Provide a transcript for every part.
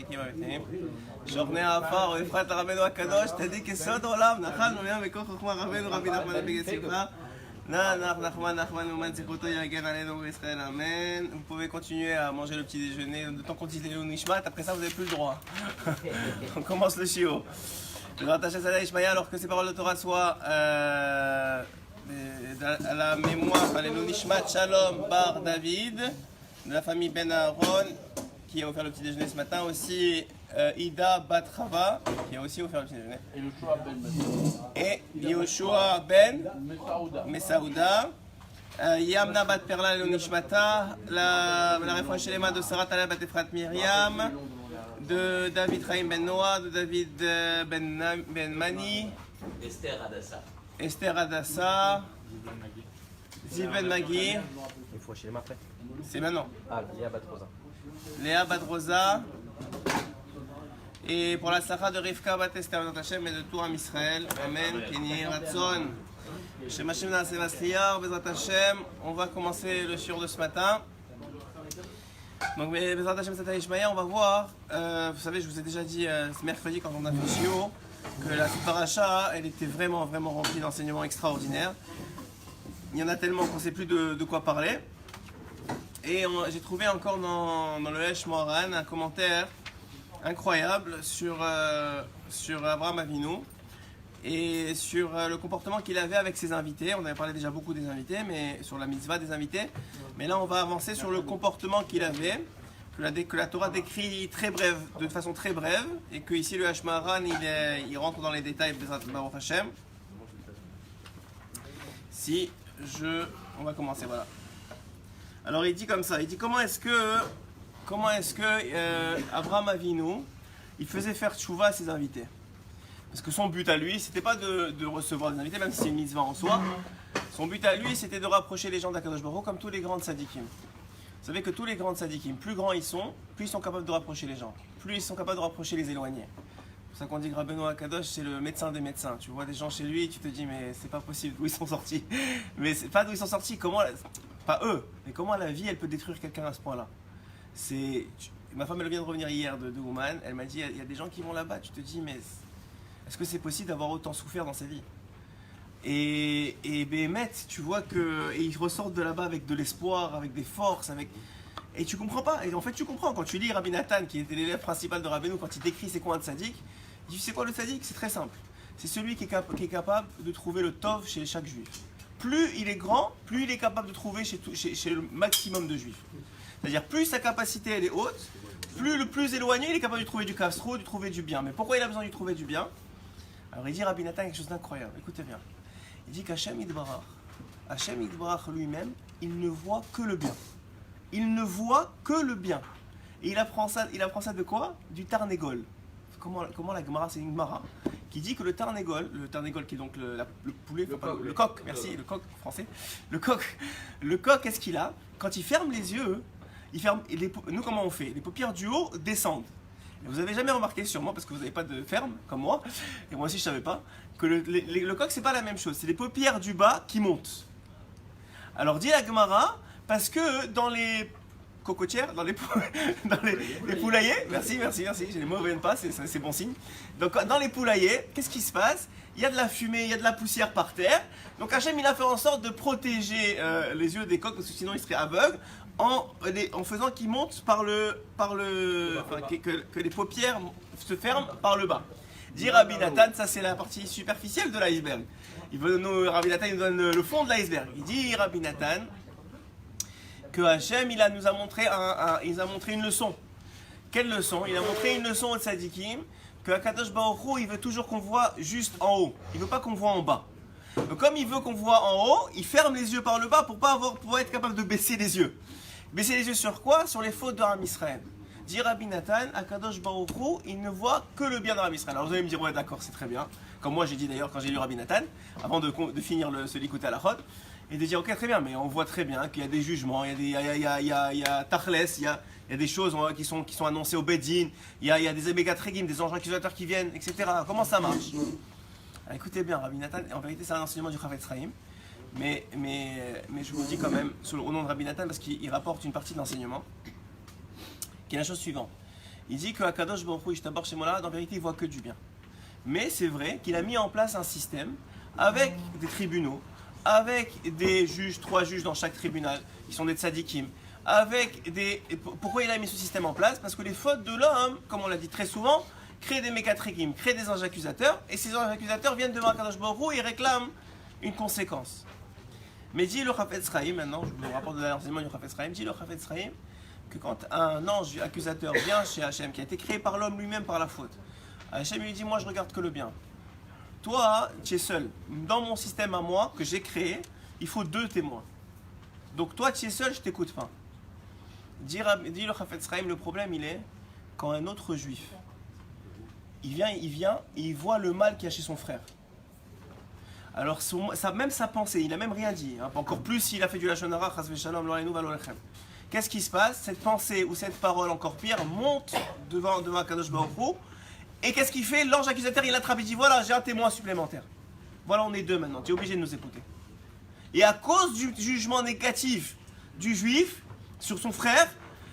צדיקים אמיתיים. שוכני העפר ובפרט לרבנו הקדוש, צדיק יסוד עולם, נחלנו מהם מכוח חוכמה רבנו רבי נחמן בן שמחה. Nachman, Ouman, Zikoto, Yagen, Aleno, Israël, Amen. Vous pouvez continuer à manger le petit déjeuner, le temps qu'on dit le Nishmat, après ça vous n'avez plus le droit. On commence le Shio. Je rattache à Ishmaïa alors que ces paroles de Torah soient à la mémoire, par les Nishmat, Shalom, Bar David, de la famille Ben Aaron, qui a offert le petit déjeuner ce matin, aussi Ida Batrava, qui a aussi offert le petit déjeuner. Et Yoshua Ben Mesaouda. Yamna Bat Perla Leonishmata, la référence chez les mains de Sarah Talab Bat Efrat Myriam, de David Chaim Ben Noah, de David Ben Mani, Esther Adassa, Ziben Magui. Il faut chez les mains après. C'est maintenant. Ah, Léa Batrosa. Léa Badroza. Et pour la Sacha de Rivka Bat Esther Benot Hashem et de tout Am Israël. Amen. Keni Ratzon. Shem Hashem Naaseh Vasliar, Bezrat Hashem. On va commencer le shiur de ce matin. Donc, Bezrat Hashem Sata Ishmaïa, on va voir. Vous savez, je vous ai déjà dit ce mercredi quand on a fait le shiur que la Paracha, elle était vraiment remplie d'enseignements extraordinaires. Il y en a tellement qu'on ne sait plus de quoi parler. Et j'ai trouvé encore dans le Hesh Moharan un commentaire incroyable sur Abraham Avinu et sur le comportement qu'il avait avec ses invités. On avait parlé déjà beaucoup des invités, mais sur la mitzvah des invités. Mais là, on va avancer sur le comportement qu'il avait, que la Torah décrit de façon très brève, et que ici le Hesh Moharan il rentre dans les détails de Baruch Hashem. On va commencer, voilà. Alors il dit comme ça, il dit comment est-ce que Abraham Avinu, il faisait faire tchouva à ses invités. Parce que son but à lui, c'était pas de recevoir des invités, même si c'est une mitzvah en soi. Son but à lui, c'était de rapprocher les gens d'Akadosh Baruch Hu comme tous les grands tzadikim. Vous savez que tous les grands tzadikim, plus grands ils sont capables de rapprocher les gens. Plus ils sont capables de rapprocher les éloignés. C'est pour ça qu'on dit que Rabbeinu Akadosh, c'est le médecin des médecins. Tu vois des gens chez lui, tu te dis mais c'est pas possible, d'où ils sont sortis. Mais c'est pas d'où ils sont sortis, pas eux, mais comment la vie elle peut détruire quelqu'un à ce point-là. Ma femme elle vient de revenir hier de Ouman, elle m'a dit il y a des gens qui vont là-bas, tu te dis mais est-ce que c'est possible d'avoir autant souffert dans sa vie? Et Béhémet, tu vois qu'ils ressortent de là-bas avec de l'espoir, avec des forces, et tu comprends pas, et en fait tu comprends quand tu lis Rabbi Nathan qui était l'élève principal de Rabbeinu, quand il décrit c'est quoi un tzaddik, il dit c'est quoi le tzaddik? C'est très simple, c'est celui qui est capable de trouver le tov chez chaque juif. Plus il est grand, plus il est capable de trouver chez le maximum de juifs. C'est-à-dire plus sa capacité elle est haute, plus le plus éloigné il est capable de trouver du kafsro, de trouver du bien. Mais pourquoi il a besoin de trouver du bien? Alors il dit Rabbi Nathan quelque chose d'incroyable, écoutez bien. Il dit qu'Hachem Yitbarach lui-même, il ne voit que le bien. Il ne voit que le bien. Et il apprend ça de quoi? Du Tarnegol. Comment la Gemara, c'est une Gemara qui dit que le Tarnegol qui est donc le poulet, le coq, merci, le coq français, le coq, qu'est-ce qu'il a? Quand il ferme les yeux, nous comment on fait? Les paupières du haut descendent. Et vous avez jamais remarqué sûrement, parce que vous n'avez pas de ferme comme moi, et moi aussi je savais pas, que le coq c'est pas la même chose, c'est les paupières du bas qui montent. Alors dit la Gemara, parce que dans les cocotières, dans les poulaillers, merci, j'ai les mots ne viennent pas, c'est bon signe. Donc dans les poulaillers, qu'est-ce qui se passe? Il y a de la fumée, il y a de la poussière par terre. Donc Hachem il a fait en sorte de protéger les yeux des coqs, parce que sinon ils seraient aveugles, en faisant qu'ils montent que les paupières se ferment par le bas. Dit Rabbi Nathan, ça c'est la partie superficielle de l'iceberg. Rabbi Nathan il nous donne le fond de l'iceberg. Il dit Rabbi Nathan que Hachem il nous a montré une leçon. Quelle leçon? Il a montré une leçon au tzadikim que Akadosh Baruch Hu il veut toujours qu'on voit juste en haut. Il veut pas qu'on voit en bas. Donc comme il veut qu'on voit en haut, il ferme les yeux par le bas pour être capable de baisser les yeux. Baisser les yeux sur quoi? Sur les fautes de Am Israël. Dit Rabbi Nathan, Akadosh Baruch Hu, il ne voit que le bien dans Am Israël. Alors vous allez me dire ouais d'accord c'est très bien. Comme moi j'ai dit d'ailleurs quand j'ai lu Rabbi Nathan, avant de finir ce Likutei Halachot, et de dire ok très bien, mais on voit très bien qu'il y a des jugements, il y a Tachles, il y a des choses qui sont annoncées au Beddin, il y a des Ebegatregim, des anges accusateurs qui viennent, etc. Comment ça marche? Alors, écoutez bien, Rabbi Nathan, en vérité c'est un enseignement du Chavetz Chaim, mais je vous le dis quand même au nom de Rabbi Nathan parce qu'il rapporte une partie de l'enseignement, qui est la chose suivante. Il dit que Akadosh Baruch Hu Ishtabar Shemola, en vérité, il voit que du bien. Mais c'est vrai qu'il a mis en place un système avec des tribunaux, avec des juges, 3 juges dans chaque tribunal, qui sont des tzadikim, avec des... Pourquoi il a mis ce système en place? Parce que les fautes de l'homme, comme on l'a dit très souvent, créent des mékatrikim, créent des anges accusateurs, et ces anges accusateurs viennent devant Akadosh Baruch Hu et réclament une conséquence. Mais dit le Chafetz Chaim, maintenant, je vous rapporte de l'enseignement du Chafetz Chaim, dit le Chafetz Chaim que quand un ange accusateur vient chez Hachem, qui a été créé par l'homme lui-même par la faute, Hachem lui dit, moi je regarde que le bien. Toi, tu es seul. Dans mon système à moi, que j'ai créé, il faut 2 témoins. Donc toi, tu es seul, je t'écoute pas. Dit le Chafetz Chaim, le problème il est quand un autre juif, il vient et il voit le mal qu'il y a chez son frère. Alors, même sa pensée, il n'a même rien dit. Hein, encore plus s'il a fait du Lachon Hara, Chas v'Shalom, lo aleinu v'lo alechem. Qu'est-ce qui se passe? Cette pensée ou cette parole, encore pire, monte devant Akadosh Baruch Hu. Et qu'est-ce qu'il fait? L'ange accusateur, il l'attrape et dit, voilà, j'ai un témoin supplémentaire. Voilà, on est 2 maintenant, tu es obligé de nous écouter. Et à cause du jugement négatif du juif sur son frère,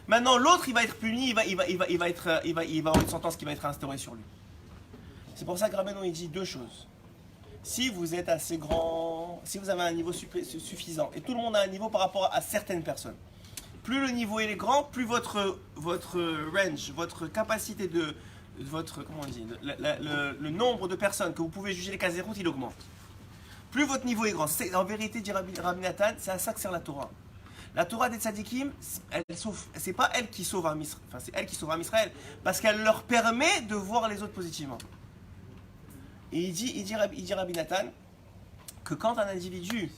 maintenant l'autre, il va être puni, il va avoir une sentence qui va être instaurée sur lui. C'est pour ça que Rabbeinu, il dit 2 choses. Si vous êtes assez grand, si vous avez un niveau suffisant, et tout le monde a un niveau par rapport à certaines personnes, plus le niveau est grand, plus votre range, votre capacité de, comment on dit, le nombre de personnes que vous pouvez juger les cas zéro, il augmente. Plus votre niveau est grand. En vérité, dit Rabbi Nathan, c'est à ça que sert la Torah. La Torah des tzadikim, c'est pas elle qui sauve Am Israël, enfin c'est elle qui sauve Am Israël, parce qu'elle leur permet de voir les autres positivement. Et il dit Rabbi Nathan que quand un individu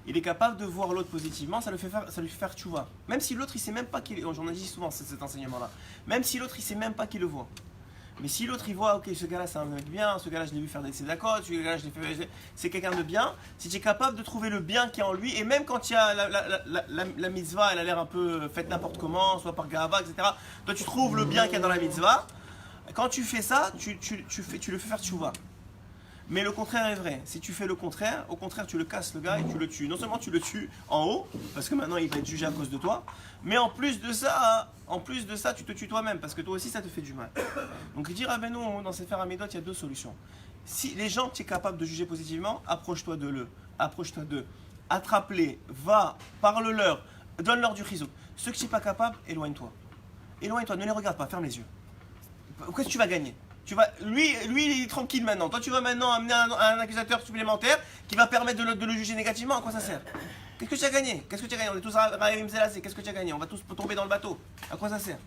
il est capable de voir l'autre positivement, ça lui fait faire tchouva. Même si l'autre il sait même pas qu'il est. J'en ai dit souvent cet enseignement-là. Même si l'autre il sait même pas qu'il le voit. Mais si l'autre il voit, ok, ce gars-là c'est un mec bien, ce gars-là je l'ai vu faire des tzedakot, ce gars-là c'est quelqu'un de bien, si tu es capable de trouver le bien qui est en lui, et même quand il y a la mitzvah, elle a l'air un peu faite n'importe comment, soit par gava, etc. Toi tu trouves le bien qu'il y a dans la mitzvah, quand tu fais ça, tu le fais faire tchouva. Mais le contraire est vrai. Si tu fais le contraire, au contraire, tu le casses le gars et tu le tues. Non seulement tu le tues en haut, parce que maintenant il va être jugé à cause de toi, mais en plus de ça, tu te tues toi-même, parce que toi aussi ça te fait du mal. Donc il dit Rabbeinu, dans Sefer Hamidot, il y a 2 solutions. Si les gens, tu es capable de juger positivement, approche-toi d'eux. Attrape-les, va, parle-leur, donne-leur du chizouk. Ceux qui ne sont pas capables, éloigne-toi. Éloigne-toi, ne les regarde pas, ferme les yeux. Qu'est-ce que tu vas gagner? Lui, il est tranquille maintenant. Toi, tu vas maintenant amener un accusateur supplémentaire qui va permettre de le juger négativement. À quoi ça sert? Qu'est-ce que tu as gagné? On est tous Raïm Zelazé. Qu'est-ce que tu as gagné? On va tous tomber dans le bateau. À quoi ça sert?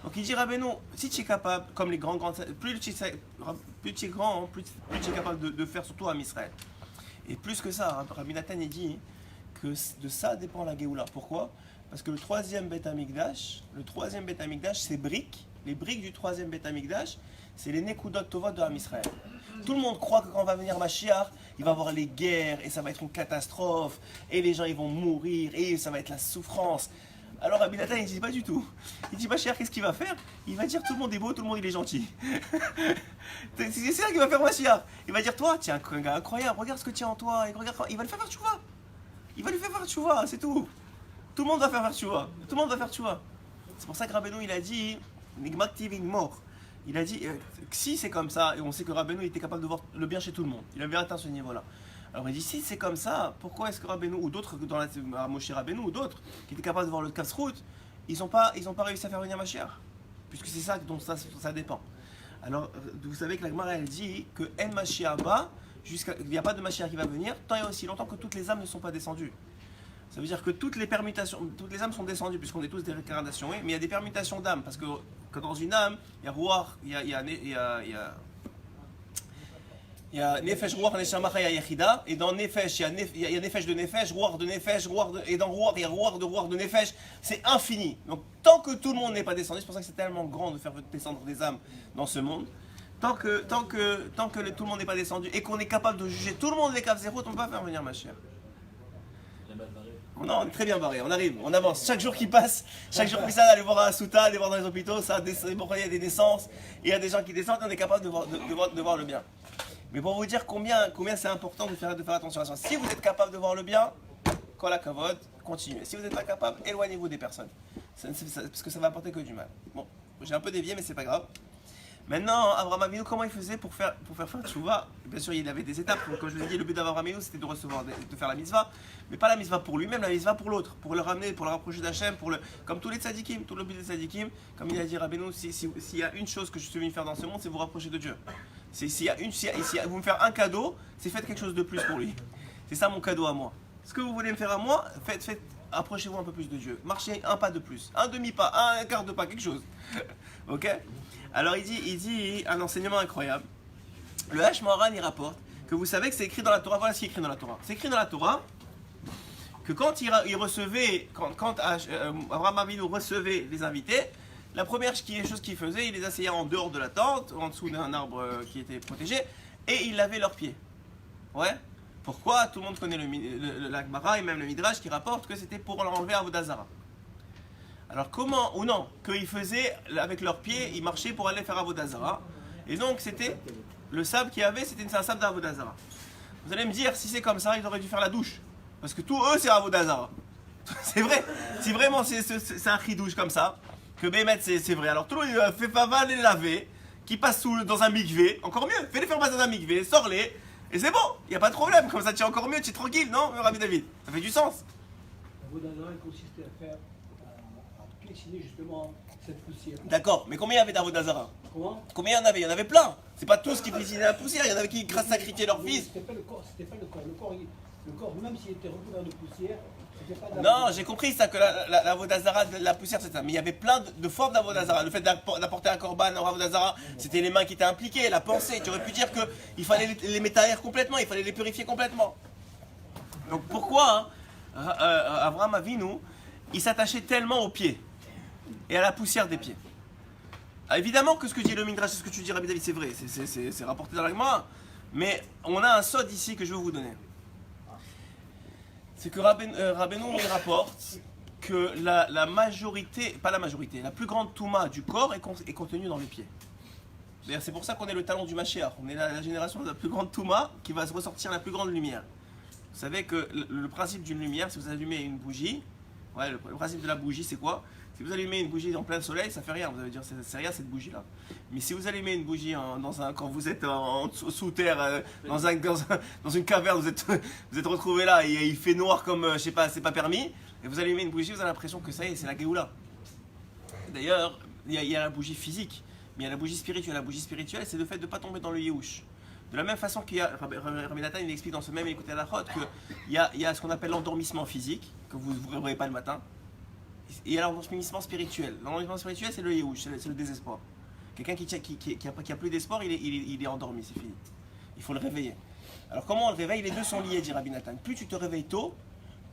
Donc il dit Rabbeinu, si tu es capable, comme les grands, plus tu es grand, plus tu es capable de faire surtout à Israël. Et plus que ça, Rabbi Nathan il dit que de ça dépend la Géoula. Pourquoi? Parce que le 3e Beth Amikdash, c'est briques. Les briques du 3e Beth Amikdash, c'est les Nekudot Tovot de Am Israël. Tout le monde croit que quand va venir Mashiach, il va y avoir les guerres et ça va être une catastrophe et les gens ils vont mourir et ça va être la souffrance. Alors Rabbi Nathan il dit pas du tout. Il dit Mashiach qu'est-ce qu'il va faire? Il va dire tout le monde est beau, tout le monde il est gentil. C'est ça qu'il va faire Mashiach. Il va dire toi, tiens un gars incroyable, regarde ce que tu as en toi. Il va le faire tchouva. Il va lui faire tchouva, c'est tout. Tout le monde va faire tchouva. Tout le monde va faire tchouva. C'est pour ça que Rabbeinu il a dit Nigmaktiving mort. Il a dit que si c'est comme ça, et on sait que Rabbeinu était capable de voir le bien chez tout le monde, il avait atteint ce niveau-là. Alors il dit si c'est comme ça, pourquoi est-ce que Rabbeinu ou d'autres, dans la Moshe Rabbeinu ou d'autres, qui étaient capables de voir le Kasrout, ils n'ont pas réussi à faire venir Mashiach? Puisque c'est ça dont ça dépend. Alors vous savez que la Gemara elle dit que En Mashiach va, il n'y a pas de Mashiach qui va venir, tant et aussi longtemps que toutes les âmes ne sont pas descendues. Ça veut dire que toutes les âmes sont descendues, puisqu'on est tous des réincarnations, oui, mais il y a des permutations d'âmes, parce que dans une âme, il y a Ruach, il y a Nefesh, Ruach, Neshama, Chaya, Yechida, et dans Nefesh, il y a Nefesh de Nefesh, Ruach de Nefesh, et dans Ruach, il y a Ruach de Nefesh, c'est infini. Donc tant que tout le monde n'est pas descendu, c'est pour ça que c'est tellement grand de faire descendre des âmes dans ce monde, tant que tout le monde n'est pas descendu, et qu'on est capable de juger tout le monde les caves zéro, on ne peut pas faire venir ma chère. Non, on est très bien barré, on arrive, on avance. Chaque jour qui passe, aller voir à Souta, aller voir dans les hôpitaux, il y a des naissances, il y a des gens qui descendent, on est capable de voir le bien. Mais pour vous dire combien c'est important de faire attention à ça. Si vous êtes capable de voir le bien, kol hakavod, continuez. Si vous n'êtes pas capable, éloignez-vous des personnes. Parce que ça va apporter que du mal. Bon. j'ai un peu dévié, mais c'est pas grave. Maintenant, Avraham Avinu, comment il faisait pour faire tchouva? Bien sûr, il avait des étapes. Comme je vous ai dit, le but d'Avraham Avinu, c'était de recevoir, de faire la mitzvah, mais pas la mitzvah pour lui-même, la mitzvah pour l'autre, pour le ramener, pour le rapprocher d'Hachem, comme tous les tzadikim, tout le but des tzadikim. Comme il a dit Rabbeinu, s'il y a une chose que je suis venu faire dans ce monde, c'est vous rapprocher de Dieu. S'il y a vous me faire un cadeau, c'est faites quelque chose de plus pour lui. C'est ça mon cadeau à moi. Ce que vous voulez me faire à moi, approchez-vous un peu plus de Dieu. Marchez un pas de plus, un demi-pas, un quart de pas, quelque chose. Ok? Alors il dit un enseignement incroyable. Le H. Moharan il rapporte que vous savez que c'est écrit dans la Torah. Voilà ce qui est écrit dans la Torah. C'est écrit dans la Torah que quand il recevait, quand Avraham Avinu recevait les invités, la première chose qu'il faisait, il les asseyait en dehors de la tente, en dessous d'un arbre qui était protégé, et il lavait leurs pieds. Ouais. Pourquoi? Tout le monde connaît la Gemara et même le Midrash qui rapporte que c'était pour l'enlever à Avodah Zarah. Alors comment, ou non, qu'ils faisaient avec leurs pieds, ils marchaient pour aller faire Avodah Zarah. Et donc c'était, le sable qu'il y avait, c'était un sable d'Avodah Zarah. Vous allez me dire, si c'est comme ça, ils auraient dû faire la douche. Parce que tout eux, c'est Avodah Zarah. C'est vrai, si vraiment c'est un chidouche comme ça, que Bémet c'est vrai. Alors tout le monde fait pas mal les laver, qui passent dans un mikvé, encore mieux, fais-les faire passer dans un mikvé, sors-les, et c'est bon, il n'y a pas de problème, comme ça tu es encore mieux, tu es tranquille, non, Rabbi David? Ça fait du sens. Avodah Zarah consistait à faire, à piétiner justement cette poussière. D'accord, mais combien il y avait d'Avodah Zarah? Comment? Combien il y en avait? Il y en avait plein. C'est pas tous qui piétinaient la poussière, il y en avait qui sacrifiaient leur fils. C'était pas le corps, c'était pas le corps. Le corps, même s'il était recouvert de poussière, c'était pas de la Non, poussière. j'ai compris ça, que l'Avodah Zarah, la poussière, c'est ça. Mais il y avait plein de formes d'Avodah Zarah. Le fait d'apporter un korban en Avodah Zarah, c'était les mains qui étaient impliquées, la pensée. Tu aurais pu dire qu'il fallait les métaïr complètement, il fallait les purifier complètement. Donc pourquoi Avraham Avinu, il s'attachait tellement aux pieds et à la poussière des pieds? Ah, évidemment que ce que dit le Midrash, ce que tu dis Rabbi David, c'est vrai, c'est rapporté dans la Gemara. Mais on a un sod ici que je vais vous donner. C'est que Rabbeinu il rapporte que la majorité, pas la majorité, la plus grande touma du corps est contenue dans les pieds. D'ailleurs, c'est pour ça qu'on est le talon du Mashiach. On est la génération de la plus grande touma qui va se ressortir la plus grande lumière. Vous savez que le principe d'une lumière, si vous allumez une bougie, ouais, le principe de la bougie, c'est quoi? Si vous allumez une bougie en plein soleil, ça fait rien. Vous allez dire, c'est rien cette bougie-là. Mais si vous allumez une bougie quand vous êtes sous terre, dans une caverne, vous êtes retrouvé là et il fait noir comme, je sais pas, c'est pas permis, et vous allumez une bougie, vous avez l'impression que ça y est, c'est la Géoula. D'ailleurs, il y a la bougie physique, mais il y a la bougie spirituelle. La bougie spirituelle, c'est le fait de ne pas tomber dans le Yehush. De la même façon qu'il y a, Rabbi Nathan, il explique dans ce même écouté à la chôte qu'il y a ce qu'on appelle l'endormissement physique, que vous ne réveillez pas le matin. Et il y a l'endormissement spirituel. L'endormissement spirituel, c'est le Yehush, c'est le désespoir. Quelqu'un qui a plus d'espoir, il est endormi, c'est fini. Il faut le réveiller. Alors comment on le réveille? Les deux sont liés, dit Rabbi Nathan. Plus tu te réveilles tôt,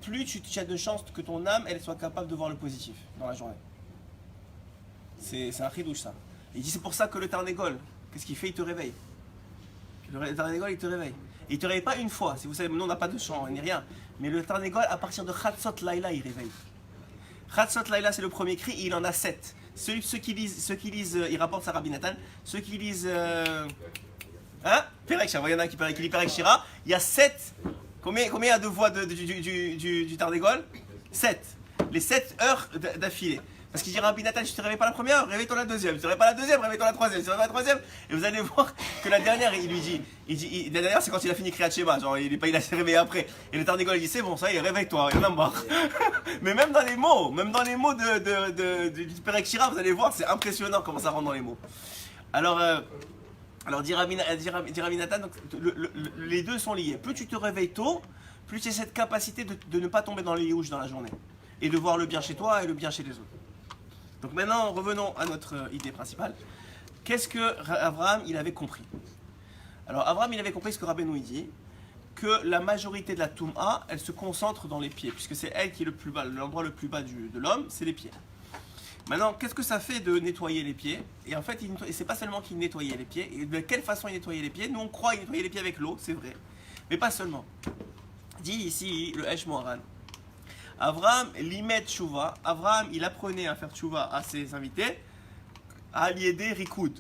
plus tu as de chances que ton âme elle soit capable de voir le positif dans la journée. C'est un chidouche ça. Il dit c'est pour ça que le Tarnégol, qu'est-ce qu'il fait? Il te réveille. Le Tarnégol il te réveille. Et il te réveille pas une fois. Si vous savez, nous on n'a pas de chant, ni rien. Mais le Tarnégol, à partir de Chatzot Laïla, il réveille. Chatzot Laïla, c'est le premier cri, il en a 7. Ceux qui lisent, il rapporte ça à Rabbi Nathan, ceux qui lisent. Perek Shira, il y en a un qui lit Perek Shira, il y a 7. Combien il y a de voix du Tarnégol? 7. Les 7 heures d'affilée. Parce qu'il dit Rabbi Nathan, si tu ne te réveilles pas la première, réveille-toi la deuxième. Si tu ne te réveilles pas la deuxième, réveille-toi la troisième. Si tu ne te réveilles pas la troisième, et vous allez voir que la dernière, il lui dit, la dernière, c'est quand il a fini Kriyat Shema, genre il a réveillé après. Et le Tarnégol, il dit, c'est bon, ça y est, réveille-toi, il y en a marre. Mais même dans les mots du Perek Shira, vous allez voir, c'est impressionnant comment ça rentre dans les mots. Alors dit Rabbi Nathan, donc, les deux sont liés. Plus tu te réveilles tôt, plus tu as cette capacité de ne pas tomber dans les Yehush dans la journée. Et de voir le bien chez toi et le bien chez les autres. Donc maintenant, revenons à notre idée principale. Qu'est-ce que Avraham il avait compris? Alors Avraham il avait compris ce que Rabbeinu dit, que la majorité de la Toum'a, elle se concentre dans les pieds, puisque c'est elle qui est le plus bas, l'endroit le plus bas de l'homme, c'est les pieds. Maintenant, qu'est-ce que ça fait de nettoyer les pieds? Et en fait, c'est pas seulement qu'il nettoyait les pieds, et de quelle façon il nettoyait les pieds? Nous on croit qu'il nettoyait les pieds avec l'eau, c'est vrai, mais pas seulement. Dit ici le Esh Moharan. Avraham limet tchouva. Avraham, il apprenait à faire tchouva à ses invités à l'aider rikoud.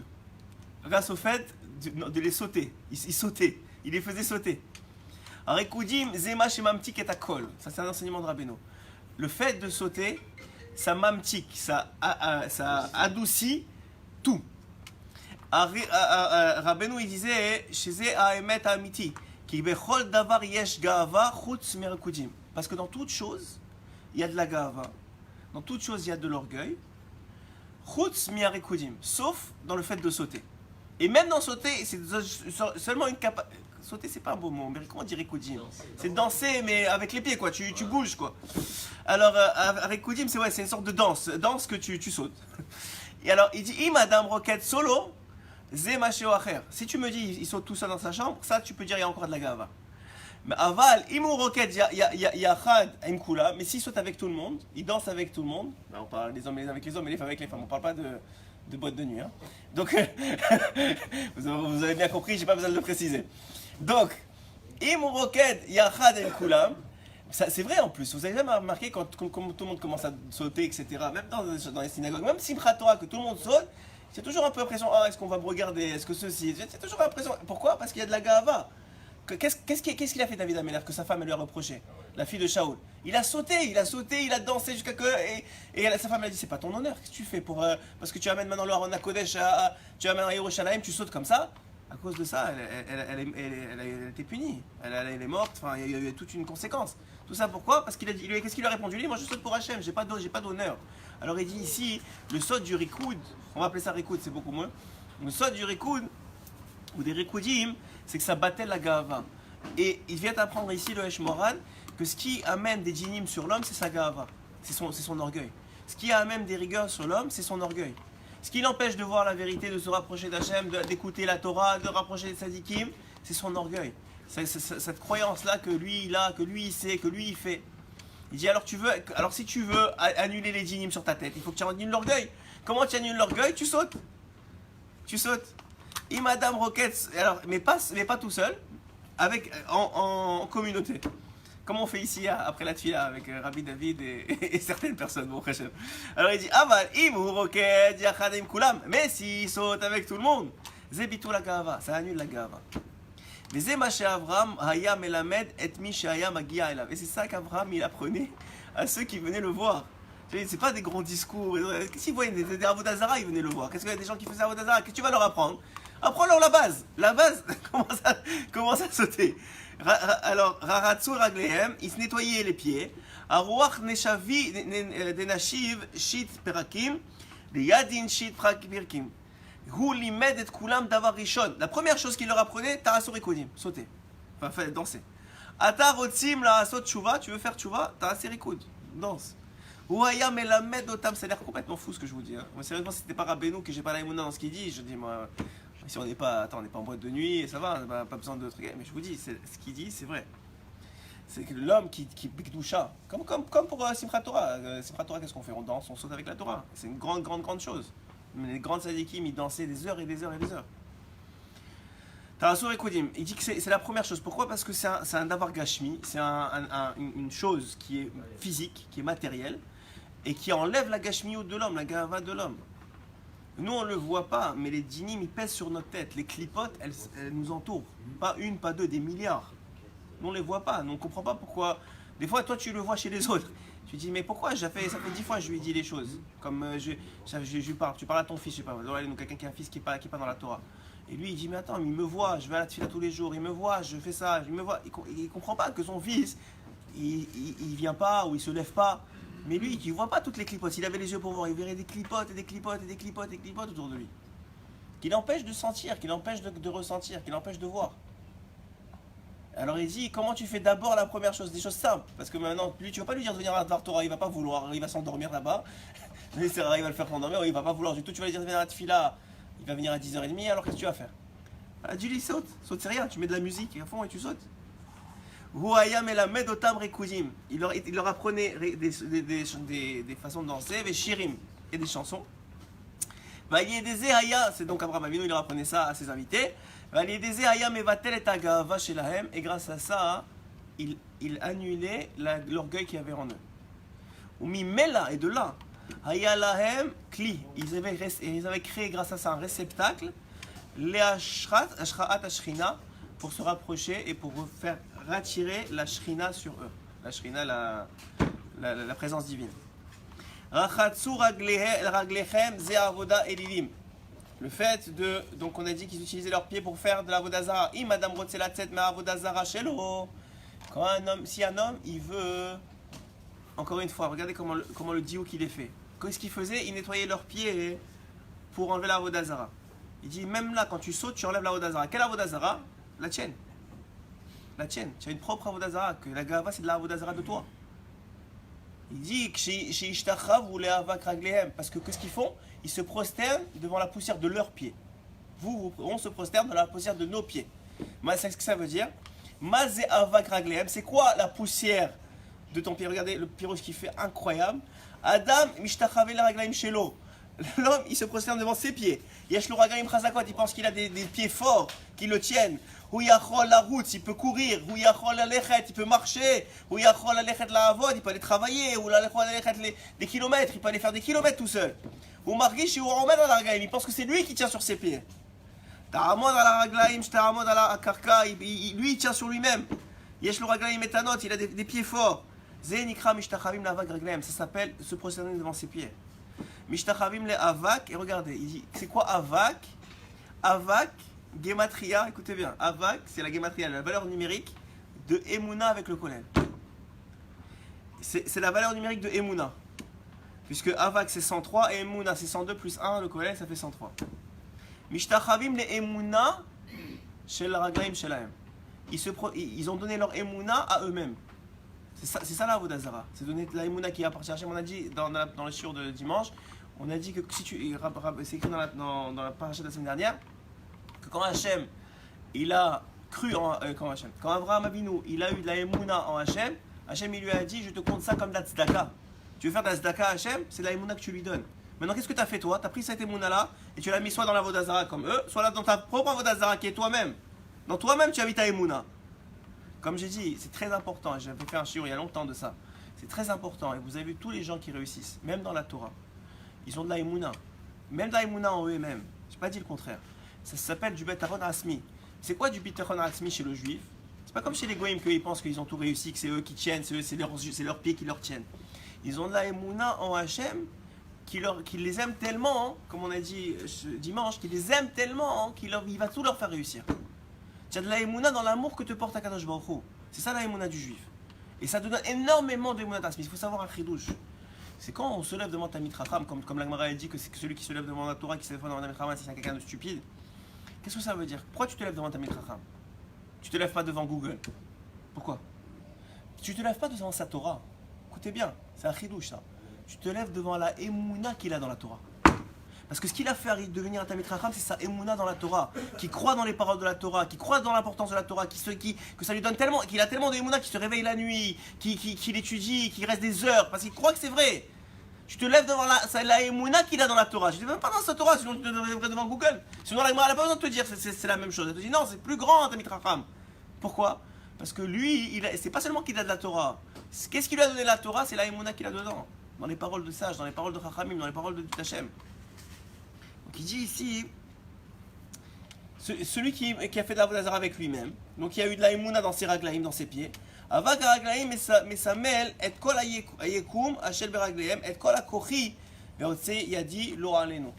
Grâce au fait de les sauter. Il sautait. Il les faisait sauter. Rikoudim zema shemamtik et akol. Ça, c'est un enseignement de Rabbeinu. Le fait de sauter, ça mamtik, ça adoucit tout. Rabbeinu il disait chez Haemet Amiti qui bechol davar yesh gaava chutz merikudim. Parce que dans toute chose, il y a de la gaava. Dans toute chose, il y a de l'orgueil. Chutz merikudim. Sauf dans le fait de sauter. Et même dans sauter, c'est seulement une capacité. Sauter, c'est pas un beau mot, mais comment dire rikudim? C'est danser, mais avec les pieds, quoi. Tu bouges, quoi. Alors, rikudim, c'est une sorte de danse. Danse que tu sautes. Et alors, il dit, Madame Roquette solo. Si tu me dis il saute tout seul dans sa chambre, ça tu peux dire il y a encore de la gava. Mais aval, imou roket yachad imkula, mais s'il saute avec tout le monde, il danse avec tout le monde. On parle des hommes avec les hommes et les femmes avec les femmes, on parle pas de boîte de nuit. Hein. Donc, vous avez bien compris, j'ai pas besoin de le préciser. Donc, imou roket yachad imkula, c'est vrai en plus, vous avez jamais remarqué quand tout le monde commence à sauter, etc., même dans les synagogues, même Simchat Torah, que tout le monde saute, c'est toujours un peu l'impression, est-ce qu'on va me regarder, est-ce que ceci, c'est toujours l'impression, pourquoi? Parce qu'il y a de la gava. Qu'est-ce qu'il a fait David Améler que sa femme elle lui a reproché? La fille de Shaoul. Il a sauté, il a dansé jusqu'à que... Et sa femme elle a dit, c'est pas ton honneur, qu'est-ce que tu fais parce que tu amènes maintenant le Haron à Kodesh, tu amènes à Yerushalayim, tu sautes comme ça. À cause de ça, elle a été punie, elle est morte, enfin il y a eu toute une conséquence. Tout ça pourquoi? Parce qu'il a dit, qu'est-ce qu'il a répondu? Lui, moi je saute pour Hachem, j'ai pas d'honneur. Alors il dit ici, le saut du Rikoud, on va appeler ça Rikoud, c'est beaucoup moins. Le saut du Rikoud, ou des Rikoudim, c'est que ça battait la Gava. Et il vient apprendre ici, le Heshmoran, que ce qui amène des djinim sur l'homme, c'est sa Gava, c'est son orgueil. Ce qui amène des rigueurs sur l'homme, c'est son orgueil. Ce qui l'empêche de voir la vérité, de se rapprocher d'Hachem, d'écouter la Torah, de rapprocher des Sadikim, c'est son orgueil. Cette croyance-là que lui il a, que lui il sait, que lui il fait. Il dit alors si tu veux annuler les djinim sur ta tête, il faut que tu annules l'orgueil. Comment tu annules l'orgueil? Tu sautes. Tu sautes. Et Madame Roquette, alors mais pas tout seul, en communauté. Comme on fait ici après la tfila avec Rabbi David et certaines personnes. Bon, alors il dit Aval imu Roquette yachadim kulam. Mais s'il saute avec tout le monde, zebitu la gava, ça annule la gava. Et c'est ça qu'Abraham il apprenait à ceux qui venaient le voir. C'est pas des grands discours. S'ils voyaient des Avodazara, ils venaient le voir. Qu'est-ce qu'il y a des gens qui faisaient Avodazara? Qu'est-ce que tu vas leur apprendre? Apprends-leur la base. La base, commence à sauter. Alors, Raratsu Raglehem, il se nettoyait les pieds. Aruach Neshavi Denashiv Shit Perakim, Yadin Shit Prakirkim. La première chose qu'il leur apprenait, Tarasur Rikodim, sauter, enfin danser. Ata rotzim la asot tshuva, tu veux faire tshuva, Tarasur Rikoud, danse. Ouaya melamed otam, ça a l'air complètement fou ce que je vous dis. Hein. Moi, sérieusement, si c'était pas Rabbeinu que j'ai pas la émouna dans ce qu'il dit, je dis moi, si on n'est pas en boîte de nuit, ça va, pas besoin de trucs. Mais je vous dis, ce qu'il dit, c'est vrai. C'est que l'homme qui bikdoucha, comme pour Simchat Torah. Simchat Torah, qu'est-ce qu'on fait? On danse, on saute avec la Torah. C'est une grande chose. Les grandes sadikim, ils dansaient des heures et des heures et des heures. Tarasur Ekodim, il dit que c'est la première chose. Pourquoi? Parce que c'est un davar gashmi, c'est une chose qui est physique, qui est matérielle, et qui enlève la gashmiout de l'homme, la gava de l'homme. Nous, on ne le voit pas, mais les djinim, ils pèsent sur notre tête. Les clipotes, elles nous entourent. Pas une, pas deux, des milliards. Nous, on ne les voit pas. Nous, on ne comprend pas pourquoi. Des fois, toi, tu le vois chez les autres. Tu dis, mais pourquoi ça fait 10 fois que je lui ai dit les choses. Comme je lui parle, tu parles à ton fils, je sais pas, donc quelqu'un qui a un fils qui n'est pas dans la Torah. Et lui, il dit, mais attends, il me voit, je vais à la tefila tous les jours, il me voit, je fais ça, il me voit. Il ne comprend pas que son fils, il vient pas ou il se lève pas. Mais lui, il ne voit pas toutes les clipotes. S'il avait les yeux pour voir, il verrait des clipotes et des clipotes et des clipotes et des clipotes autour de lui. Qui l'empêche de sentir, qui l'empêche de ressentir, qui l'empêche de voir. Alors il dit, comment tu fais d'abord la première chose, des choses simples? Parce que maintenant, lui, tu ne vas pas lui dire de venir à la Torah, il ne va pas vouloir, il va s'endormir là-bas. Il va le faire s'endormir, il ne va pas vouloir du tout. Tu vas lui dire de venir à la tefila, il va venir à 10h30, alors qu'est-ce que tu vas faire? Dis-lui, saute, c'est rien, tu mets de la musique à fond et tu sautes. Il leur apprenait des façons de danser, des shirim et des chansons. C'est donc Abraham Avinu, il leur apprenait ça à ses invités. Et grâce à ça, il annulait l'orgueil qu'il y avait en eux. Et de là, ils avaient créé grâce à ça un réceptacle pour se rapprocher et pour faire retirer la shrina sur eux. La shrina, la présence divine. Rachatsu raglechem ze avoda elilim. Le fait de. Donc on a dit qu'ils utilisaient leurs pieds pour faire de la vodazara. I madame rotzela tset ma vodazara shelo. Quand un homme, si un homme, il veut. Encore une fois, regardez comment le diouk il est fait. Qu'est-ce qu'ils faisaient? Ils nettoyaient leurs pieds pour enlever la vodazara. Il dit même là, quand tu sautes, tu enlèves la vodazara. Quelle avodazara? La tienne. La tienne. Tu as une propre avodazara. Que la gava, c'est de la avodazara de toi. Il dit parce que qu'est-ce qu'ils font? Ils se prosternent devant la poussière de leurs pieds. On se prosterne devant la poussière de nos pieds. C'est ce que ça veut dire. C'est quoi la poussière de ton pied? Regardez le pirouge qui fait incroyable. Adam raglaim shelo. L'homme, il se prosterne devant ses pieds. Yesh lo raglaim chazakot, il pense qu'il a des pieds forts qui le tiennent. Hu yachol la route, il peut courir. Hu yachol la lechet, il peut marcher. Hu yachol la lechet la avod, il peut aller travailler. Hu la lechet des kilomètres, il peut aller faire des kilomètres tout seul. Hu margish hu omed ala raglaim, il pense que c'est lui qui tient sur ses pieds. Ta'amod ala raglaim, ta'amod ala karka, lui il tient sur lui-même. Yesh lo raglaim metanot, il a des pieds forts. Ze nikra mishtachavim la avak raglaim, ça s'appelle se prosterner devant ses pieds. Mishtachavim le avak, et regardez, il dit, c'est quoi avak? Avak, gematria, écoutez bien, avak, c'est la gematria, la valeur numérique de Emouna avec le kollel. C'est la valeur numérique de Emouna. Puisque avak c'est 103 et Emouna c'est 102 plus 1, le kollel ça fait 103. Mishtachavim le Emouna, shel raglaim shelahem. Ils ont donné leur Emouna à eux-mêmes. C'est ça la Avodazara. C'est donner la Emouna qui appartient à Hachem. On a dit dans le shiur de dimanche, on a dit que si c'est écrit dans la paracha de la semaine dernière, que quand Hachem, il a cru quand Avraham Avinu, il a eu de la Emouna en Hachem, Hachem il lui a dit, je te compte ça comme de la tzedaka. Tu veux faire de la tzedaka à Hachem, c'est de la Emouna que tu lui donnes. Maintenant, qu'est-ce que tu as fait toi? Tu as pris cette Emouna là et tu l'as mis soit dans la Avodazara comme eux, soit là dans ta propre Avodazara qui est toi-même. Dans toi-même, tu as mis ta Emouna. Comme j'ai dit, c'est très important, j'avais fait un shiur il y a longtemps de ça. C'est très important, et vous avez vu tous les gens qui réussissent, même dans la Torah, ils ont de la Emouna. Même de la Emouna en eux-mêmes. Je n'ai pas dit le contraire. Ça s'appelle du Betaron Asmi. C'est quoi du Betaron Asmi chez le juif? C'est pas comme chez les Goïms qu'ils pensent qu'ils ont tout réussi, que c'est eux qui tiennent, c'est leurs pieds qui leur tiennent. Ils ont de la Emouna en Hachem qui les aime tellement, hein, comme on a dit dimanche, qui les aime tellement hein, qu'il va tout leur faire réussir. Tu as de la Emouna dans l'amour que te porte Akadosh Baruch Hu. C'est ça la Emouna du juif. Et ça te donne énormément d'Emouna d'Asmi. Il faut savoir un chidouche. C'est quand on se lève devant Tamid Chacham, comme la Gemara a dit que c'est celui qui se lève devant la Torah, qui se lève devant Tamid Chacham, c'est quelqu'un de stupide. Qu'est-ce que ça veut dire? Pourquoi tu te lèves devant Tamid Chacham? Tu te lèves pas devant Google. Pourquoi? Tu te lèves pas devant sa Torah. Écoutez bien, c'est un chidouche ça. Tu te lèves devant la Emouna qu'il a dans la Torah. Parce que ce qu'il a fait devenir un Tamid Chacham, c'est sa Emouna dans la Torah, qui croit dans les paroles de la Torah, qui croit dans l'importance de la Torah, que ça lui donne tellement, qu'il a tellement de Emouna, qu'il se réveille la nuit, qu'il étudie, qu'il reste des heures, parce qu'il croit que c'est vrai. Tu te lèves devant la Emouna qu'il a dans la Torah. Je ne te lève même pas dans sa Torah, sinon tu te lèverais devant Google. Sinon la Gemara n'a pas besoin de te dire c'est la même chose. Elle te dit non, c'est plus grand un Tamid Chacham. Pourquoi? Parce que lui, c'est pas seulement qu'il a de la Torah. Qu'est-ce qui lui a donné la Torah? C'est la Emouna qu'il a dedans. Dans les paroles de sages, dans les paroles de Chachamim, dans les paroles de Hachem. Qui dit ici, celui qui a fait de la Avodazara avec lui-même, donc il y a eu de la Emouna dans ses raglaïm, dans ses pieds, Avak raglaïm mais sa mêle, et kol ayekum, hachel beraglaïm, et kol akochi, veotse yadi lo alenu.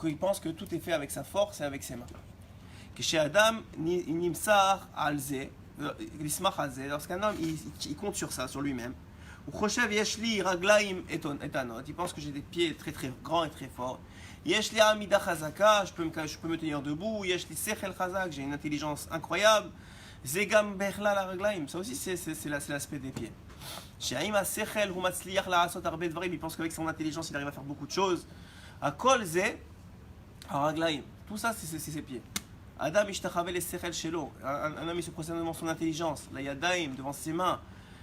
Qu'il pense que tout est fait avec sa force et avec ses mains. Que chez Adam, nimsar alze, l'ismach alze, lorsqu'un homme il compte sur ça, sur lui-même, ou choshev yeshli raglaïm etanot, il pense que j'ai des pieds très très grands et très forts. Yeshli amida chazaka, je peux me tenir debout. Yeshli sechel chazak, j'ai une intelligence incroyable. Zegam berla la raglaim, ça aussi c'est l'aspect des pieds. She'aim sechel hu matzliach la'asot arbe dvarim, il pense qu'avec son intelligence il arrive à faire beaucoup de choses. Akol ze raglaim, tout ça c'est ses pieds. Adam ishtachavel le sechel shelo, un homme il se procède devant son intelligence. La yadaim devant ses mains.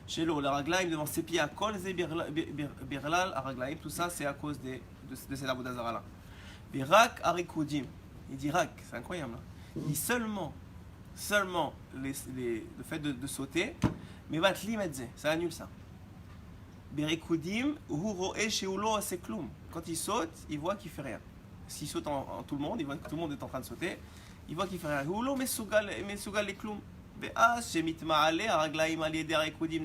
Shelo, la raglaim devant ses pieds. Akol ze berlal raglaim, tout ça c'est à cause de cette Avodazara là. Rak arikoudim, il dit rak, c'est incroyable. Il dit seulement le fait de sauter, mais vatli medze, ça annule ça. Berikoudim, hu roe sheulo aseklum. Quand il saute, il voit qu'il fait rien. S'il saute en tout le monde, il voit que tout le monde est en train de sauter, il voit qu'il fait rien. Hulo mesugal leklum. Ve'as shemitma'ale araglaim al yeder arikoudim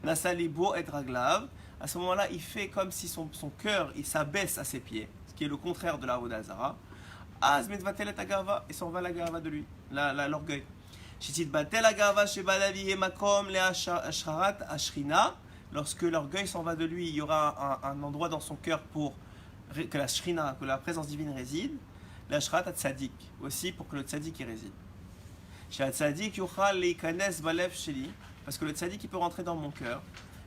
nasa libo et raglav. À ce moment-là, il fait comme si son cœur il s'abaisse à ses pieds. Qui est le contraire de la Avodazara. Az metvatel et agava, et s'en va la gava de lui, l'orgueil. Shititbatel agava shebalavi makom le ashrarat ashrina. Lorsque l'orgueil s'en va de lui, il y aura un endroit dans son cœur pour que la shrina, que la présence divine réside. L'ashrat tzadik, aussi pour que le tzadik y réside. Tzadik yuchal leikanes balev sheli, parce que le tzadik il peut rentrer dans mon cœur.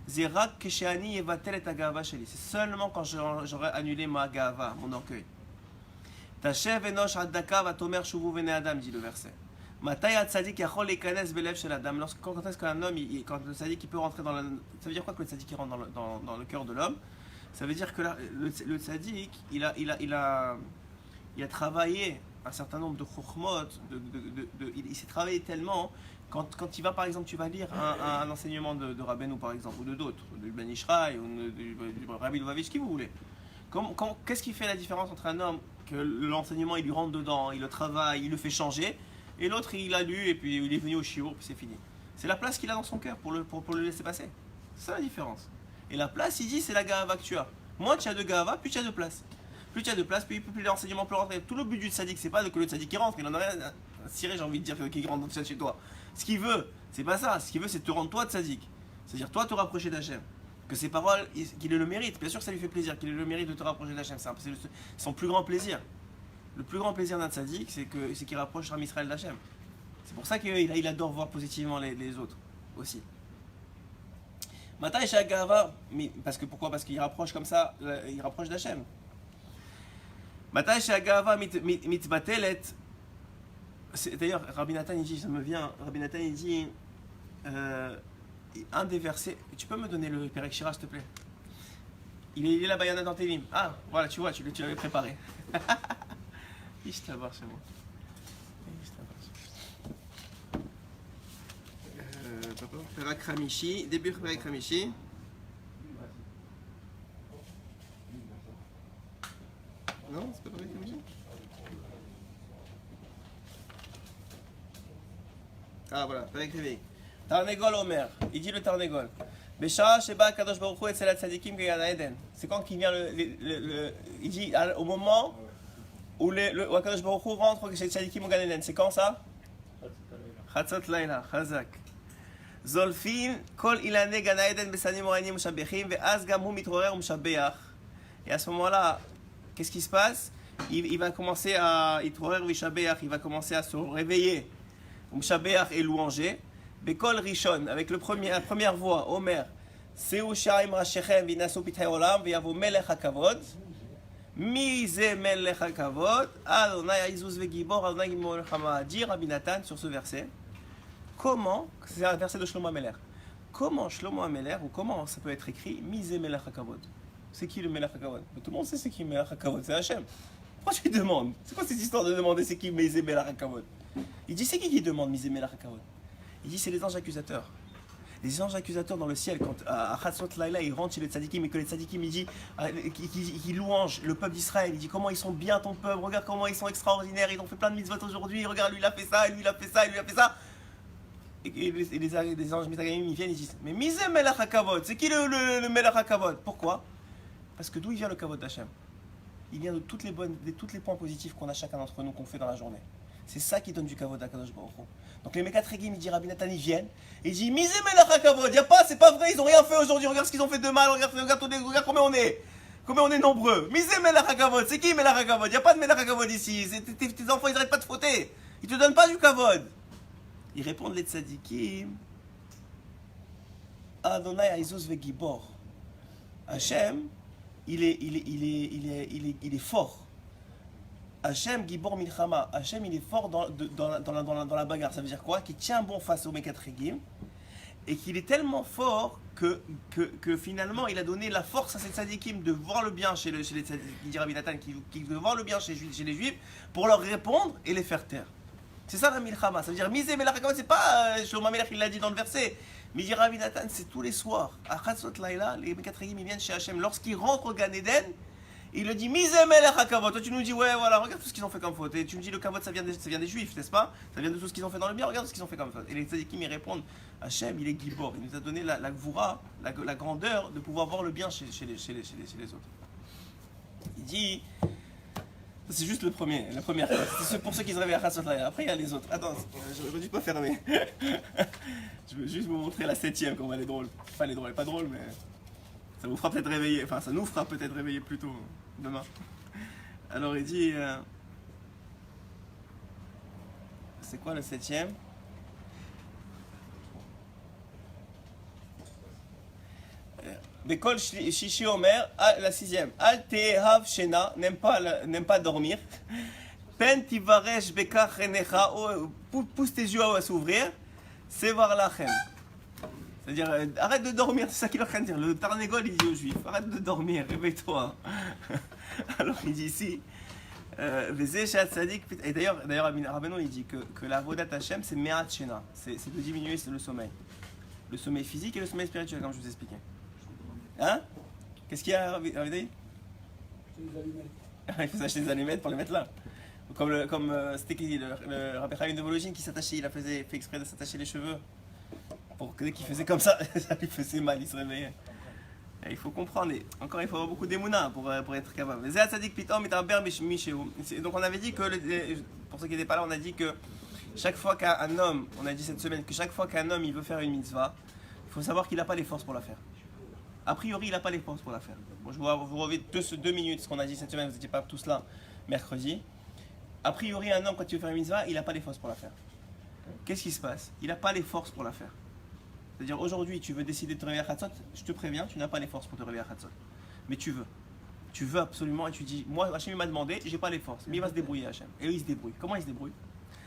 Zerak kesheani evatel et agava sheli. C'est seulement quand j'aurai annulé ma gava, mon orgueil. Tashev enosh adaka vatomer shuvu vene adam, dit le verset. Matay tzadik yachol leikanes belev shel adam. Quand est-ce qu'un homme, quand le tzadik il peut rentrer dans la, ça veut dire quoi que le tzadik il rentre dans le cœur de l'homme? Ça veut dire que le tzadik il a travaillé un certain nombre de chokhmot, il s'est travaillé tellement, quand il va par exemple, tu vas lire un enseignement de Rabbeinu par exemple, ou de d'autres, du Ben Ishraï, ou du Rabbi Lubavitch, qui vous voulez. Qu'est-ce qui fait la différence entre un homme, que l'enseignement il lui rentre dedans, il le travaille, il le fait changer, et l'autre il a lu, et puis il est venu au shiur, puis c'est fini. C'est la place qu'il a dans son cœur pour le laisser passer. C'est ça la différence. Et la place, il dit, c'est la gava que tu as. Moins tu as de gava, plus tu as de place. Plus tu as de place, plus l'enseignement peut rentrer. Tout le but du tzaddik, c'est pas que le tzaddik qui rentre, il en a rien à cirer, j'ai envie de dire, qu'il rentre chez toi. Ce qu'il veut, c'est pas ça. Ce qu'il veut, c'est te rendre toi tzaddik. C'est-à-dire toi te rapprocher d'Hachem. Que ses paroles, qu'il ait le mérite. Bien sûr que ça lui fait plaisir, qu'il ait le mérite de te rapprocher d'Hachem. C'est son plus grand plaisir. Le plus grand plaisir d'un tzaddik, c'est qu'il rapproche Ram Israël d'Hachem. C'est pour ça qu'il adore voir positivement les autres aussi. Matai Shagava, parce que pourquoi? Parce qu'il rapproche comme ça, il rapproche d'Hachem. Matai Shagava mitbatelet. D'ailleurs, Rabbi Nathan il dit, ça me vient, Rabbi Nathan il dit, un des versets, tu peux me donner le Perek Shira s'il te plaît? Il est là-bas, il y en a dans Télim. Ah, voilà, tu vois, tu l'avais préparé. Ishtabar chez moi. Perek Hamishi, début Perek Hamishi. Non, c'est pas Perek Hamishi. Ah voilà, Perek Réveil. Tarnegol Omer, il dit le Tarnegol. Bécha, Sheba, Kadosh Baruch Hu, et Selat Tzadikim, Gayana Eden. C'est quand qu'il vient il dit au moment où Kadosh Baruch Hu rentre chez Tzadikim au Gan Eden. C'est quand ça? Chatzot Laila, Chazak. Zolfin, Kol Ilane Gan Eden, Besanim Oranim Mushabechim, Ve'az Gam Hu Mitrorer Mushabeach. Et à ce moment-là, qu'est-ce qui se passe? Il va commencer à Mitrorer Vishabeach, il va commencer à se réveiller. Mushabeach et louanger. Bekol Rishon, avec la première voix, Omer, Seu Shaim Rashechem, Vinasu Pitay Olam, Veyavo Melech HaKavod. Mi ze Melech HaKavod, Adonai Aizuz Vegibor, Adonai Gimor Chama. Dit Rabbi Nathan sur ce verset, comment, c'est un verset de Shlomo HaMelech, comment Shlomo HaMelech, ou comment ça peut être écrit, Mi ze Melech HaKavod? C'est qui le Melech HaKavod? Tout le monde sait c'est qui le Melech HaKavod, c'est Hachem. Pourquoi tu lui demandes? C'est quoi cette histoire de demander c'est qui Mi ze Melech HaKavod? Il dit c'est qui demande Mi ze Melech HaKavod? Il dit c'est les anges accusateurs. Les anges accusateurs dans le ciel, quand à Chatzot Laila, ils rentrent chez les tzadikim et que les tzadikim ils disent, qu'ils louangent le peuple d'Israël, il dit comment ils sont bien ton peuple, regarde comment ils sont extraordinaires, ils ont fait plein de mitzvot aujourd'hui, regarde lui il a fait ça, et lui il a fait ça, et lui il a fait ça. Et les anges mitagayim ils viennent ils disent mais Mizé Melech HaKavod, c'est qui le Melech HaKavod? Pourquoi? Parce que d'où il vient le Kavod d'Hachem? Il vient de tous les points positifs qu'on a chacun d'entre nous, qu'on fait dans la journée. C'est ça qui donne du kavod à Kadosh Baruch Hu. Donc les Mekatregim, il dit Rabbi Nathan, ils viennent et il dit Misé Melech HaKavod, il y a pas, c'est pas vrai, ils ont rien fait aujourd'hui, regarde ce qu'ils ont fait de mal, regarde combien on est nombreux. Misé Melech HaKavod, c'est qui Melech HaKavod? Il n'y a pas de Melech HaKavod ici, tes enfants ils arrêtent pas de frotter, ils te donnent pas du kavod. Ils répondent les tzadikim, Adonai Aizuz Vegibor. Hachem, il est fort. Hachem Gibor Milchama, Hachem il est fort dans la bagarre, ça veut dire quoi? Qu'il tient bon face aux Mekatregim et qu'il est tellement fort que finalement il a donné la force à ces tzadikim de voir le bien chez les tzadikim, dit Rabbi Nathan, qui de voir le bien chez les juifs pour leur répondre et les faire taire. C'est ça la Milchama, ça veut dire Misé Melech HaKavod, c'est pas Shlomo HaMelech il l'a dit dans le verset, mais dit Rabbi Nathan, c'est tous les soirs, à Chatzot Laila, les Mekatregim ils viennent chez Hachem, lorsqu'ils rentrent au Gan Eden, il le dit Misé Melech HaKavod. Toi tu nous dis ouais voilà regarde tout ce qu'ils ont fait comme faute et tu me dis le kavod ça vient des juifs n'est-ce pas? Ça vient de tout ce qu'ils ont fait dans le bien, regarde ce qu'ils ont fait comme faute. Et les tzadikim ils répondent Hachem il est Gibor, il nous a donné la gvoura, la grandeur de pouvoir voir le bien chez les autres. Il dit C'est juste la première c'est pour ceux qui se réveillent à Chatzot Laïla. Après il y a les autres. Attends, j'aurais dû pas fermer. Je veux juste vous montrer la 7ème, comment elle est drôle. Enfin elle est drôle, elle est pas drôle mais ça vous fera peut-être réveiller, enfin ça nous fera peut-être réveiller plus tôt demain. Alors il dit, c'est quoi le 7ème? Bekol Shishi Omer, la 6ème. Al Tehav Shena, n'aime pas dormir. Pen Tivaresh Bekach Renecha, pousse tes yeux à s'ouvrir. Sevar Lachem. C'est-à-dire, arrête de dormir, c'est ça qu'il est en train de dire. Le Tarnégol, il dit aux Juifs, arrête de dormir, réveille-toi. Alors il dit ici, et d'ailleurs, Rabbeinu, il dit que la Vodat Hashem, c'est Me'at Shena, c'est de diminuer le sommeil. Le sommeil physique et le sommeil spirituel, comme je vous expliquais. Hein? Qu'est-ce qu'il y a, Ravidaï? Il faut s'acheter des allumettes pour les mettre là. Comme c'était qui le Rabbi Chaim de Vologine qui s'attachait, il a fait exprès de s'attacher les cheveux. Pour que dès qu'il faisait comme ça lui faisait mal, il se réveillait. Et il faut comprendre, et encore il faut avoir beaucoup d'émouna pour être capable. Donc on avait dit que, pour ceux qui n'étaient pas là, on a dit que chaque fois qu'un homme, on a dit cette semaine, que chaque fois qu'un homme il veut faire une mitzvah, il faut savoir qu'il n'a pas les forces pour la faire. A priori, il n'a pas les forces pour la faire. Bon, je vous reviens 2 minutes, ce qu'on a dit cette semaine, vous n'étiez pas tous là mercredi. A priori, un homme, quand il veut faire une mitzvah, il n'a pas les forces pour la faire. Qu'est-ce qui se passe? Il n'a pas les forces pour la faire. C'est-à-dire, aujourd'hui, tu veux décider de te réveiller à Chatzot, je te préviens, tu n'as pas les forces pour te réveiller à Chatzot. Mais tu veux. Tu veux absolument, et tu dis, moi, Hachem m'a demandé, j'ai pas les forces. Mais il va se débrouiller, Hachem. Et lui, il se débrouille. Comment il se débrouille?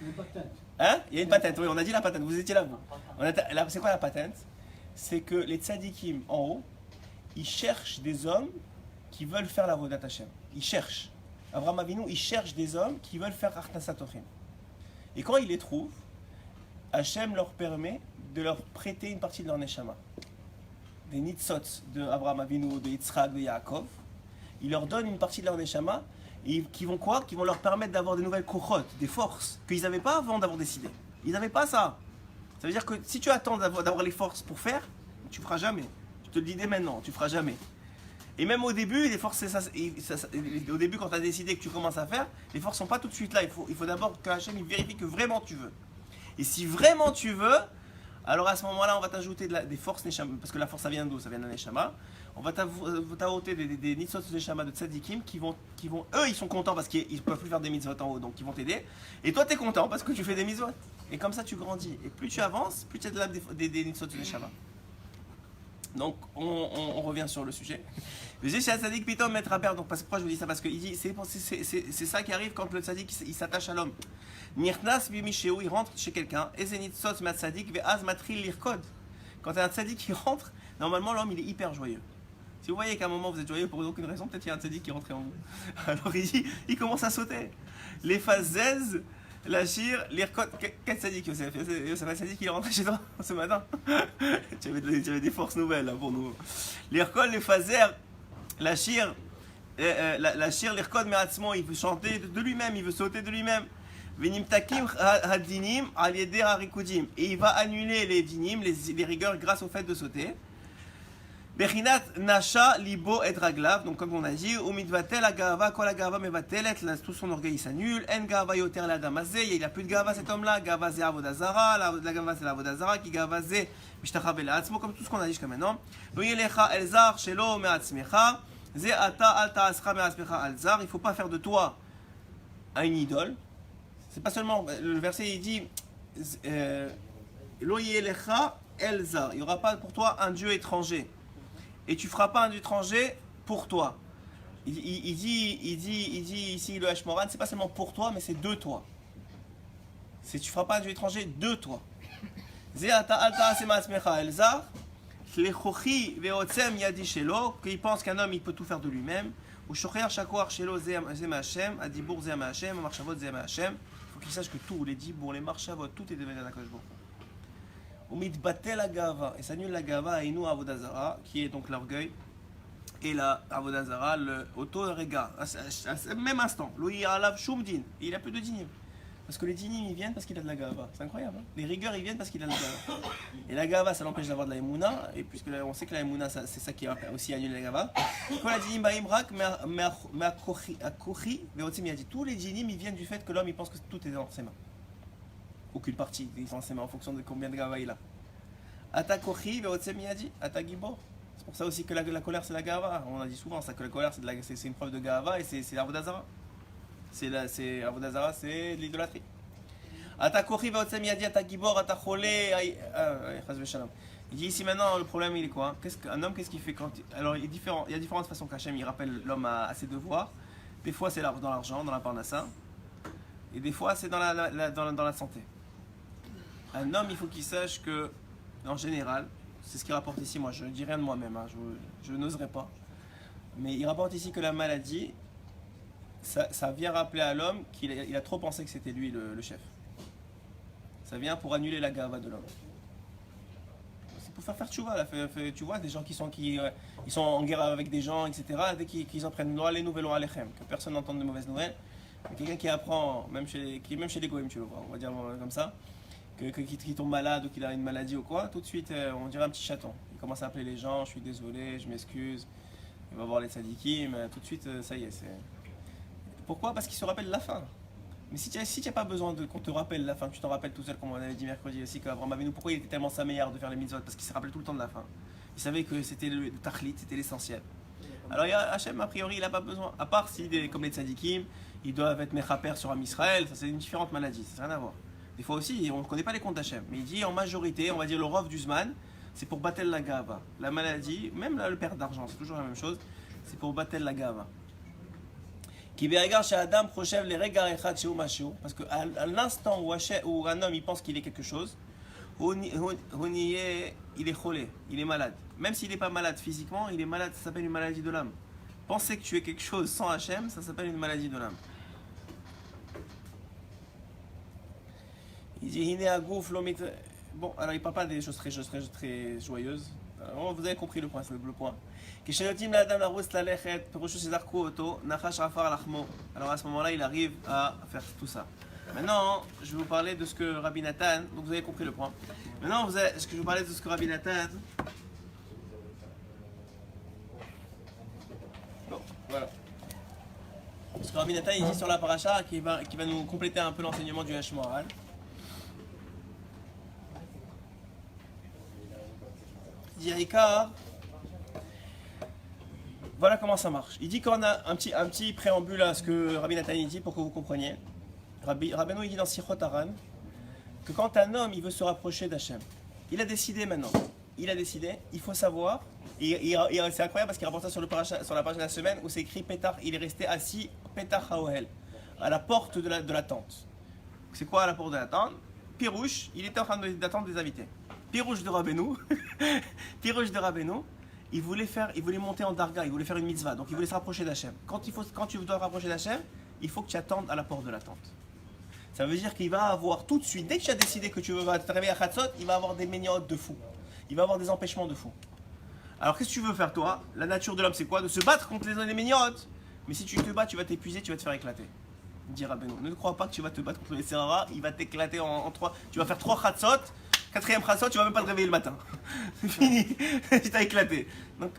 Une patente. Hein? Il y a une patente, oui, on a dit la patente, vous étiez là, vous. C'est quoi la patente? C'est que les tzadikim en haut, ils cherchent des hommes qui veulent faire la Vodat Hashem. Ils cherchent. Avraham Avinu, il cherche des hommes qui veulent faire Achnasat Ochim. Et quand il les trouve, Hachem leur permet de leur prêter une partie de leur Neshama. Des Nitzot de Avraham Avinu, de Yitzhak, de Yaakov. Il leur donne une partie de leur Neshama et qui vont quoi? Qui vont leur permettre d'avoir des nouvelles kochot, des forces qu'ils n'avaient pas avant d'avoir décidé. Ils n'avaient pas ça. Ça veut dire que si tu attends d'avoir les forces pour faire, tu ne feras jamais. Je te le dis dès maintenant, tu ne feras jamais. Et même au début, les forces, au début quand tu as décidé que tu commences à faire, les forces ne sont pas tout de suite là. Il faut d'abord que Hachem vérifie que vraiment tu veux. Et si vraiment tu veux, alors à ce moment-là, on va t'ajouter des forces Neshama, parce que la force ça vient d'où? Ça vient d'un Neshama. On va t'ajouter des Nitzot Neshama de Tzadikim qui vont, eux, ils sont contents parce qu'ils ne peuvent plus faire des mitzvot en haut, donc ils vont t'aider. Et toi, tu es content parce que tu fais des mitzvot. Et comme ça, tu grandis. Et plus tu avances, plus tu as des Nitzot Neshama. Donc, on revient sur le sujet. J'ai chez Tzadik Pitom mettre à perdre. Donc, pourquoi je vous dis ça? Parce qu'il dit, c'est ça qui arrive quand le Tzadik il s'attache à l'homme. Nirnas bimisheu, il rentre chez quelqu'un. Ezenit sos mat Tzadik ve'az matril lirkod. Quand tu as un Tzadik qui rentre, normalement l'homme il est hyper joyeux. Si vous voyez qu'à un moment vous êtes joyeux pour aucune raison, peut-être qu'il y a un Tzadik qui est rentré en vous. Alors il dit, il commence à sauter. Les fazez, la shir, lirkod. Quel Tzadik, Yosef? Yosef, un Tzadik qui est rentré chez toi ce matin. Tu avais des forces nouvelles là, pour nous. Lirkod, les fazer. La shir, l'irkod me'atzmo, il veut chanter de lui-même, il veut sauter de lui-même. Venimtakim hadinim alieder harikudim. Et il va annuler les dinim, les rigueurs, grâce au fait de sauter. Bechinat nasha libo et raglav. Donc comme on a dit, umidvatel agava kol agava mevatelet, tout son orgueil il s'annule. En gava yoter la damazé, il n'a plus de gava cet homme-là. Gava ze avodazara, la gava c'est l'avodazara, qui gava ze mishtachav el atzmo, comme tout ce qu'on a dit jusqu'à maintenant. Lo yelecha elzar shelo me'atzmecha, ze ata al ta'ascha me'atzmecha alzar. Il faut pas faire de toi une idole. C'est pas seulement le verset il dit lo yelecha elzar, il y aura pas pour toi un dieu étranger. Et tu feras pas un dieu étranger pour toi. Il dit ici le Hashmoran, c'est pas seulement pour toi, mais c'est de toi. Tu feras pas un dieu étranger de toi. Qu'il pense qu'un homme il peut tout faire de lui-même. Il faut qu'il sache que tout, les dibour, les marchavot, tout est devenu un Akadosh Baruch Hu. Et s'annule la gava et nous avodazara, qui est donc l'orgueil, et la avodazara, le auto-rega, à ce même instant. Il n'a plus de dinim. Parce que les dinim ils viennent parce qu'il a de la gava. C'est incroyable. Hein, les rigueurs ils viennent parce qu'il a de la gava. Et la gava ça l'empêche d'avoir de la émouna. Et puisque on sait que la émouna c'est ça qui a aussi annulé la gava. Quand la dinim baïmrak, mais à kochi, il a dit tous les dinim ils viennent du fait que l'homme il pense que tout est dans ses mains. Aucune partie est dans ses mains en fonction de combien de gava il a. Ata kochi, il a dit ata gibor. C'est pour ça aussi que la colère c'est la gava. On a dit souvent ça que la colère c'est une preuve de gava et c'est l'Avodazara. C'est Avodazara, c'est l'idolâtrie. Ata kochi ve'otzem yadi ata gibor ata cholé. Il dit ici maintenant le problème il est quoi? Un homme qu'est-ce qu'il fait quand alors il y a différentes façons qu'Hachem il rappelle l'homme à ses devoirs. Des fois c'est dans l'argent, dans la parnassa, et des fois c'est dans la santé. Un homme il faut qu'il sache que en général, c'est ce qu'il rapporte ici. Moi je ne dis rien de moi-même, hein, je n'oserais pas. Mais il rapporte ici que la maladie ça vient rappeler à l'homme qu'il a trop pensé que c'était lui le chef. Ça vient pour annuler la gava de l'homme. C'est pour faire tchouva. Tu vois, des gens qui sont en guerre avec des gens, etc. Dès qu'ils en prennent les nouvelles alechem, que personne n'entende de mauvaises nouvelles. Quelqu'un qui apprend, même chez les goïms, tu le vois, on va dire comme ça, qui tombe malade ou qu'il a une maladie ou quoi, tout de suite, on dirait un petit chaton. Il commence à appeler les gens, je suis désolé, je m'excuse. Il va voir les tzadikim, tout de suite, ça y est, c'est... Pourquoi? Parce qu'il se rappelle la fin. Mais si tu n'as pas besoin qu'on te rappelle la fin, tu t'en rappelles tout seul, comme on avait dit mercredi aussi, qu'Abraham Avinu, pourquoi il était tellement sa meilleure de faire les mitzvot? Parce qu'il se rappelait tout le temps de la fin. Il savait que c'était le tachlit, c'était l'essentiel. Alors Hachem, a priori, il n'a pas besoin. À part si, comme les tzadikim, ils doivent être mechaper sur Am Israël, ça c'est une différente maladie, ça n'a rien à voir. Des fois aussi, on ne connaît pas les comptes d'Hachem. Mais il dit en majorité, on va dire le rov du Zman, c'est pour battel la gava. La maladie, même là, le perte d'argent, c'est toujours la même chose, c'est pour battel la gava. Parce qu'à l'instant où un homme il pense qu'il est quelque chose, il est cholé, il est malade. Même s'il n'est pas malade physiquement, il est malade, ça s'appelle une maladie de l'âme. Penser que tu es quelque chose sans Hachem, ça s'appelle une maladie de l'âme. Il dit bon, alors il ne parle pas des choses très joyeuses. Alors, vous avez compris le point, c'est le point. Alors à ce moment-là, il arrive à faire tout ça. Maintenant, je vais vous parler de ce que Rabbi Nathan, donc vous avez compris le point. Maintenant, je vais vous parler de ce que Rabbi Nathan. Bon, voilà. Ce que Rabbi Nathan il dit sur la paracha qui va nous compléter un peu l'enseignement du Hashmoral. Il dit voilà comment ça marche. Il dit qu'on a un petit préambule à ce que Rabbi Nathan dit pour que vous compreniez. Rabbeinu il dit dans Sichot Haran que quand un homme il veut se rapprocher d'Hachem, il a décidé maintenant. Il faut savoir. Et c'est incroyable parce qu'il rapporte ça sur la page de la semaine où c'est écrit Pétar, il est resté assis Pétar Haohel, à la porte de la tente. C'est quoi à la porte de la tente? Pirouche, il était en train d'attendre des invités. Pirouche de Rabbeinu, il voulait monter en darga, il voulait faire une mitzvah, donc il voulait se rapprocher d'Hachem. Quand tu dois te rapprocher d'Hachem, il faut que tu attendes à la porte de la tente. Ça veut dire qu'il va avoir tout de suite, dès que tu as décidé que tu vas te réveiller à Chatzot, il va avoir des méniotes de fou. Il va avoir des empêchements de fou. Alors qu'est-ce que tu veux faire toi? La nature de l'homme c'est quoi? De se battre contre les méniotes. Mais si tu te bats, tu vas t'épuiser, tu vas te faire éclater. Dit Rabbeinu, ne crois pas que tu vas te battre contre les Serara, il va t'éclater en 3. Tu vas faire 3 Chatzot. 4e Chatzot, tu vas même pas te réveiller le matin. C'est fini, tu t'as éclaté. Donc,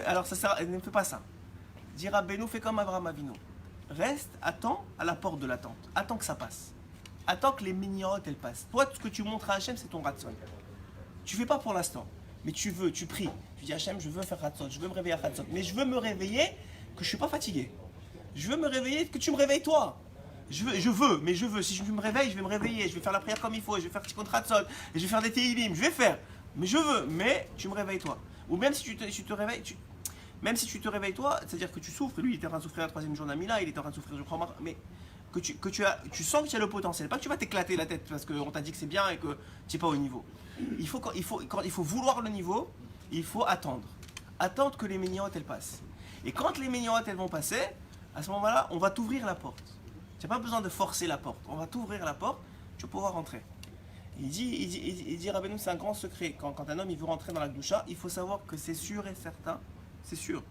alors ne fais pas ça. Dit Rabbeinu, fais comme Abraham Avinu. Reste, attends à la porte de la tente. Attends que ça passe. Attends que les miniotes elles passent. Toi, ce que tu montres à Hachem, c'est ton Ratzon. Tu fais pas pour l'instant, mais tu pries. Tu dis Hachem, je veux faire Ratzon, je veux me réveiller à Ratzon. Mais je veux me réveiller que je suis pas fatigué. Je veux me réveiller que tu me réveilles toi. Je veux. Si je me réveille, je vais me réveiller. Je vais faire la prière comme il faut. Je vais faire petit contrat de sol. Et je vais faire des téhilim. Je vais faire. Mais je veux. Mais tu me réveilles toi. Ou même si tu te réveilles, même si tu te réveilles toi, c'est-à-dire que tu souffres. Lui, il était en train de souffrir la 3e jour d'Amila. Il était en train de souffrir, je crois, mais que tu sens que tu as le potentiel. Pas que tu vas t'éclater la tête parce qu'on t'a dit que c'est bien et que tu n'es pas au niveau. Il faut vouloir le niveau. Il faut attendre. Attendre que les miniotes elles passent. Et quand les miniotes elles vont passer, à ce moment-là, on va t'ouvrir la porte. Tu n'as pas besoin de forcer la porte. On va t'ouvrir la porte, tu vas pouvoir rentrer. Il dit Rabbeinu, c'est un grand secret. Quand un homme il veut rentrer dans la Gdusha, il faut savoir que c'est sûr et certain, c'est sûr,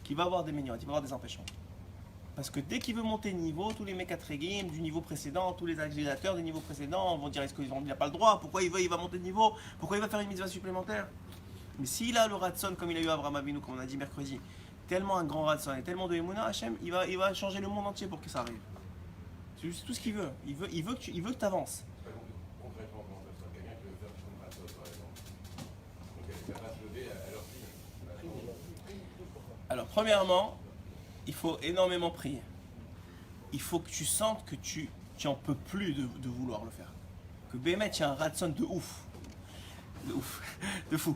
qu'il va avoir des miniotes, il va avoir des empêchements. Parce que dès qu'il veut monter de niveau, tous les mecs à Trégim du niveau précédent, tous les agrégateurs du niveau précédent vont dire est-ce qu'il n'a pas le droit, pourquoi il va monter de niveau, pourquoi il va faire une mitzvah supplémentaire. Mais s'il a le Ratson comme il a eu Abraham Avinu, comme on a dit mercredi, tellement un grand Ratson et tellement de Emouna, Hachem, il va changer le monde entier pour que ça arrive. C'est tout ce qu'il veut. Il veut que tu avances. Concrètement, comment ça se passe? Quelqu'un qui veut faire son matos, par exemple. Donc elle va se lever à leur fille. Alors, premièrement, il faut énormément prier. Il faut que tu sentes que tu en peux plus de vouloir le faire. Que Bémet, tu as un ratson de ouf. De ouf. De fou.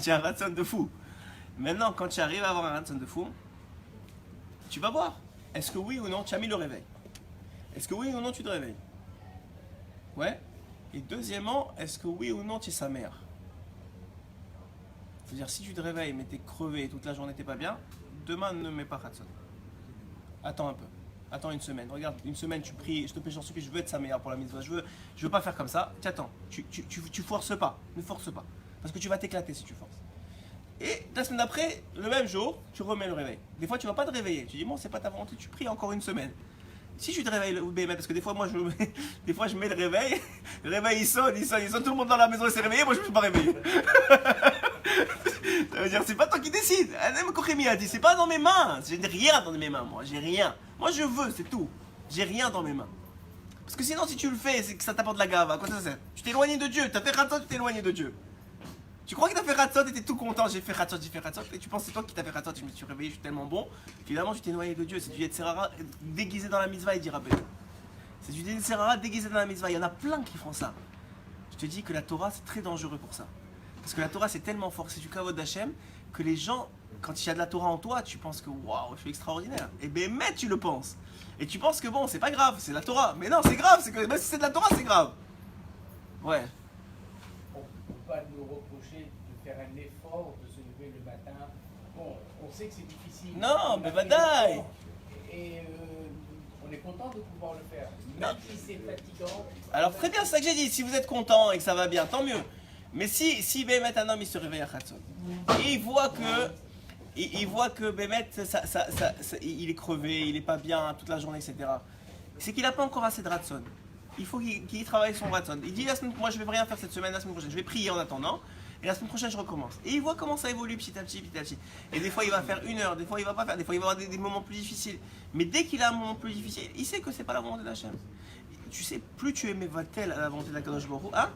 Tu as un ratson de fou. Maintenant, quand tu arrives à avoir un ratson de fou, tu vas voir. Est-ce que oui ou non, tu as mis le réveil? Est-ce que oui ou non, tu te réveilles? Ouais. Et deuxièmement, est-ce que oui ou non, tu es sa mère? C'est-à-dire, si tu te réveilles, mais tu es crevé, toute la journée, tu n'es pas bien, demain, ne mets pas Ratson. Attends un peu. Attends une semaine. Regarde, une semaine, tu pries, je te prie, j'en supplie, je veux être sa meilleure pour la mitzvah. Je veux pas faire comme ça. Tu attends. Tu forces pas. Ne force pas. Parce que tu vas t'éclater si tu forces. Et la semaine d'après, le même jour, tu remets le réveil. Des fois, tu vas pas te réveiller. Tu dis, bon, c'est pas ta volonté, tu pries encore une semaine. Si tu te réveilles, parce que des fois, moi, je mets le réveil. Le réveil, il sonne. Tout le monde dans la maison s'est réveillé. Moi, je ne me suis pas réveillé. Ça veut dire, c'est pas toi qui décide. Kochemi a dit, c'est pas dans mes mains. J'ai rien dans mes mains, moi. J'ai rien. Moi, je veux, c'est tout. J'ai rien dans mes mains. Parce que sinon, si tu le fais, c'est que ça t'apporte de la gave. À quoi ça sert? Tu t'es éloigné de Dieu. Tu as fait Ratzot, tu t'es éloigné de Dieu. Tu crois que tu as fait Ratzot et tu es tout content. J'ai fait Ratzot. Et tu penses que c'est toi qui t'as fait Ratzot. Je me suis réveillé, je suis tellement bon. Finalement, tu t'es éloigné de Dieu. C'est du Yetzerara déguisé dans la mitzvah et dit Rabbi. C'est du Yetzerara déguisé dans la mitzvah. Il y en a plein qui font ça. Je te dis que la Torah, c'est très dangereux pour ça. Parce que la Torah, c'est tellement fort, c'est du kavod d'Hachem, que les gens, quand il y a de la Torah en toi, tu penses que waouh, je suis extraordinaire. Et ben, mais tu le penses. Et tu penses que bon, c'est pas grave, c'est la Torah. Mais non, c'est grave, c'est que même si c'est de la Torah, c'est grave. Ouais. On ne peut pas nous reprocher de faire un effort, de se lever le matin. Bon, on sait que c'est difficile. Non, On mais a fait badaï. l'effort. Et on est content de pouvoir le faire. Même si c'est fatigant. Alors très bien, c'est ça que j'ai dit. Si vous êtes content et que ça va bien, tant mieux. Mais si Bémet, un homme, il se réveille à Khatzon, et il voit que Bémet, il est crevé, il est pas bien toute la journée, etc. C'est qu'il n'a pas encore assez de Ratson. Il faut qu'il travaille son Ratson. Il dit moi je vais rien faire cette semaine, la semaine prochaine, je vais prier en attendant, et la semaine prochaine je recommence. Et il voit comment ça évolue petit à petit. Et des fois il va faire 1 heure, des fois il va pas faire, des fois il va avoir des moments plus difficiles. Mais dès qu'il a un moment plus difficile, il sait que c'est pas la volonté d'Hachem. Tu sais, plus tu es Mevatel à la volonté d'Akadosh Baruch Hu, hein?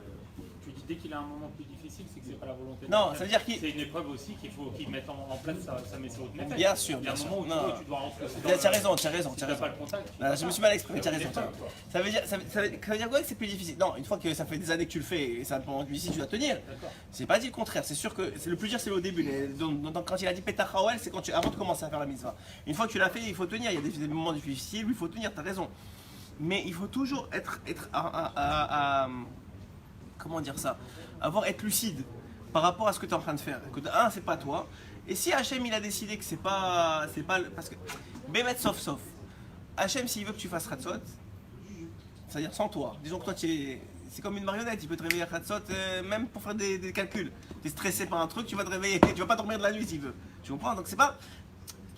Tu dis dès qu'il a un moment plus difficile, c'est que c'est pas la volonté de Non, Dieu. ça veut dire qu'il. C'est une épreuve aussi qu'il faut qu'il mette en place sa méthode. Bien sûr, Il y a bien un sûr. moment où Non. tu dois rentrer. Tu as raison. Si tu n'as pas le contact. Ah, je me suis mal exprimé, tu as raison. C'est une épreuve, quoi. Ça veut dire quoi que c'est plus difficile? Non, une fois que ça fait des années que tu le fais et ça pendant difficile, tu dois tenir. D'accord. C'est pas dit le contraire, c'est sûr que le plus dur c'est au début. Quand il a dit Petach Haoel, c'est avant de commencer à faire la mitzvah. Une fois que tu l'as fait, il faut tenir. Il y a des moments difficiles, il faut tenir, tu as raison. Mais il faut toujours être comment dire ça? Être lucide par rapport à ce que tu es en train de faire. Que c'est pas toi. Et si Hachem il a décidé que c'est pas parce que Bémet sauf. Hachem s'il veut que tu fasses Ratzot, c'est-à-dire sans toi. Disons que toi c'est comme une marionnette, il peut te réveiller à Ratzot même pour faire des calculs. Tu es stressé par un truc, tu vas te réveiller, tu vas pas dormir de la nuit s'il veut. Tu comprends? Donc c'est pas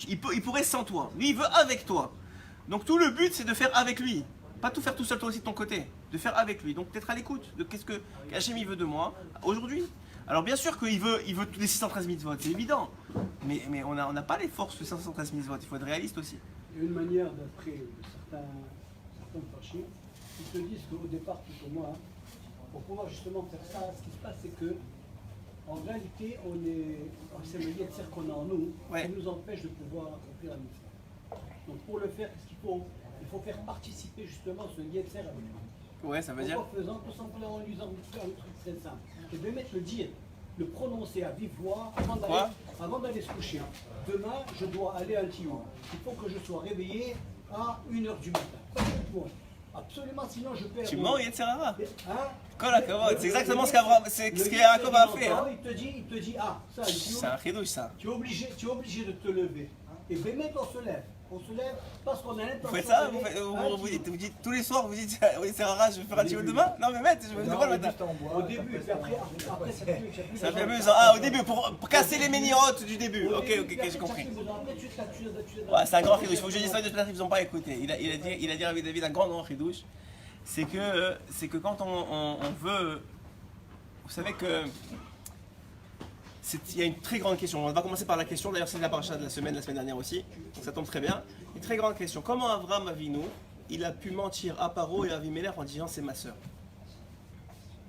il pourrait sans toi. Lui il veut avec toi. Donc tout le but c'est de faire avec lui. Pas tout faire tout seul toi aussi de ton côté, de faire avec lui. Donc d'être à l'écoute de qu'est-ce que Hachem il veut de moi aujourd'hui. Alors bien sûr qu'il veut tous les 613 mitzvot, c'est évident. Mais on n'a pas les forces de 613 mitzvot, il faut être réaliste aussi. Il y a une manière d'après certains fachis, ils te disent qu'au départ, tout au moins, pour pouvoir justement faire ça, ce qui se passe c'est que en réalité, c'est le yetzer qu'on a en nous, Ouais. qui nous empêche de pouvoir accomplir la mitzvah. Donc pour le faire, qu'est-ce qu'il faut? Il faut faire participer justement ce yetzer avec nous. Ouais, ça veut dire. En faisant tout simplement en lui disant un truc très simple. Et de mettre le dire, le prononcer à vive voix avant d'aller se coucher. Hein. Demain, je dois aller à Altio. Il faut que je sois réveillé à 1h du matin. Bon, absolument, sinon je perds. Tu mens Yetzerara. Hein? C'est exactement ce qu'Yaakov a fait. Hein. Il te dit, ça, C'est un chidouche ça. tu es obligé de te lever. Et Bémet, on se lève. On se lève parce qu'on a l'intention. Vous faites ça d'aller vous dites tous les soirs, vous dites oui, c'est rare, je vais faire un tioul demain. Non, mais mec, je me demande le matin. Au début, puis après ça fait Ça fait amusant. Ah, au début, pour casser les ménirottes du début. Ok, j'ai compris. Ouais, c'est un grand chidouche. Il faut que je dise ça, peut-être qu'ils n'ont pas écouté. Il a dit à David un grand chidouche. C'est que quand on veut. Vous savez que. Il y a une très grande question. On va commencer par la question. D'ailleurs, c'est la paracha de la semaine dernière aussi. Donc ça tombe très bien. Une très grande question. Comment Avraham Avinu, il a pu mentir à Paro et à Avimelech en disant c'est ma sœur?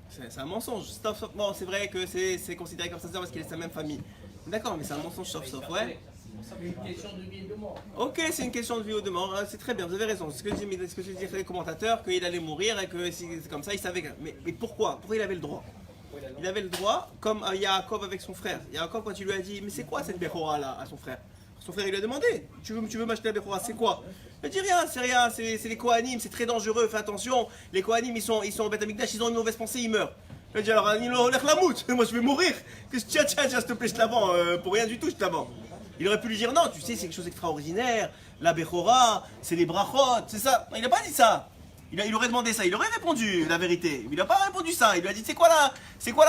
C'est un mensonge. Stop. Bon, c'est vrai que c'est considéré comme sa sœur parce qu'il est de sa même famille. D'accord, mais c'est un mensonge sauf, ouais. C'est une question de vie et de mort. Ok, c'est une question de vie ou de mort, c'est très bien, vous avez raison. C'est ce que disaient les commentateurs, qu'il allait mourir et que c'est comme ça, il savait. Mais pourquoi? Pourquoi il avait le droit? Il avait le droit, comme Yaakov avec son frère. Yaakov, quand il lui a dit, mais c'est quoi cette Bechora là à son frère? Son frère, il lui a demandé, tu veux m'acheter la Bechora, c'est quoi? Il dit rien, c'est les Kohanim, c'est très dangereux, fais attention. Les Kohanim, ils sont au Beth Amikdash, ils ont une mauvaise pensée, ils meurent. Il dit alors, moi je vais mourir. Tiens, s'il te plaît, je te la vends, pour rien du tout, je te la vends. Il aurait pu lui dire non, tu sais, c'est quelque chose d'extraordinaire, la Bechora, c'est les brachot, c'est ça. Il n'a pas dit ça. Il aurait demandé ça, il aurait répondu la vérité. Il n'a pas répondu ça. Il lui a dit c'est quoi la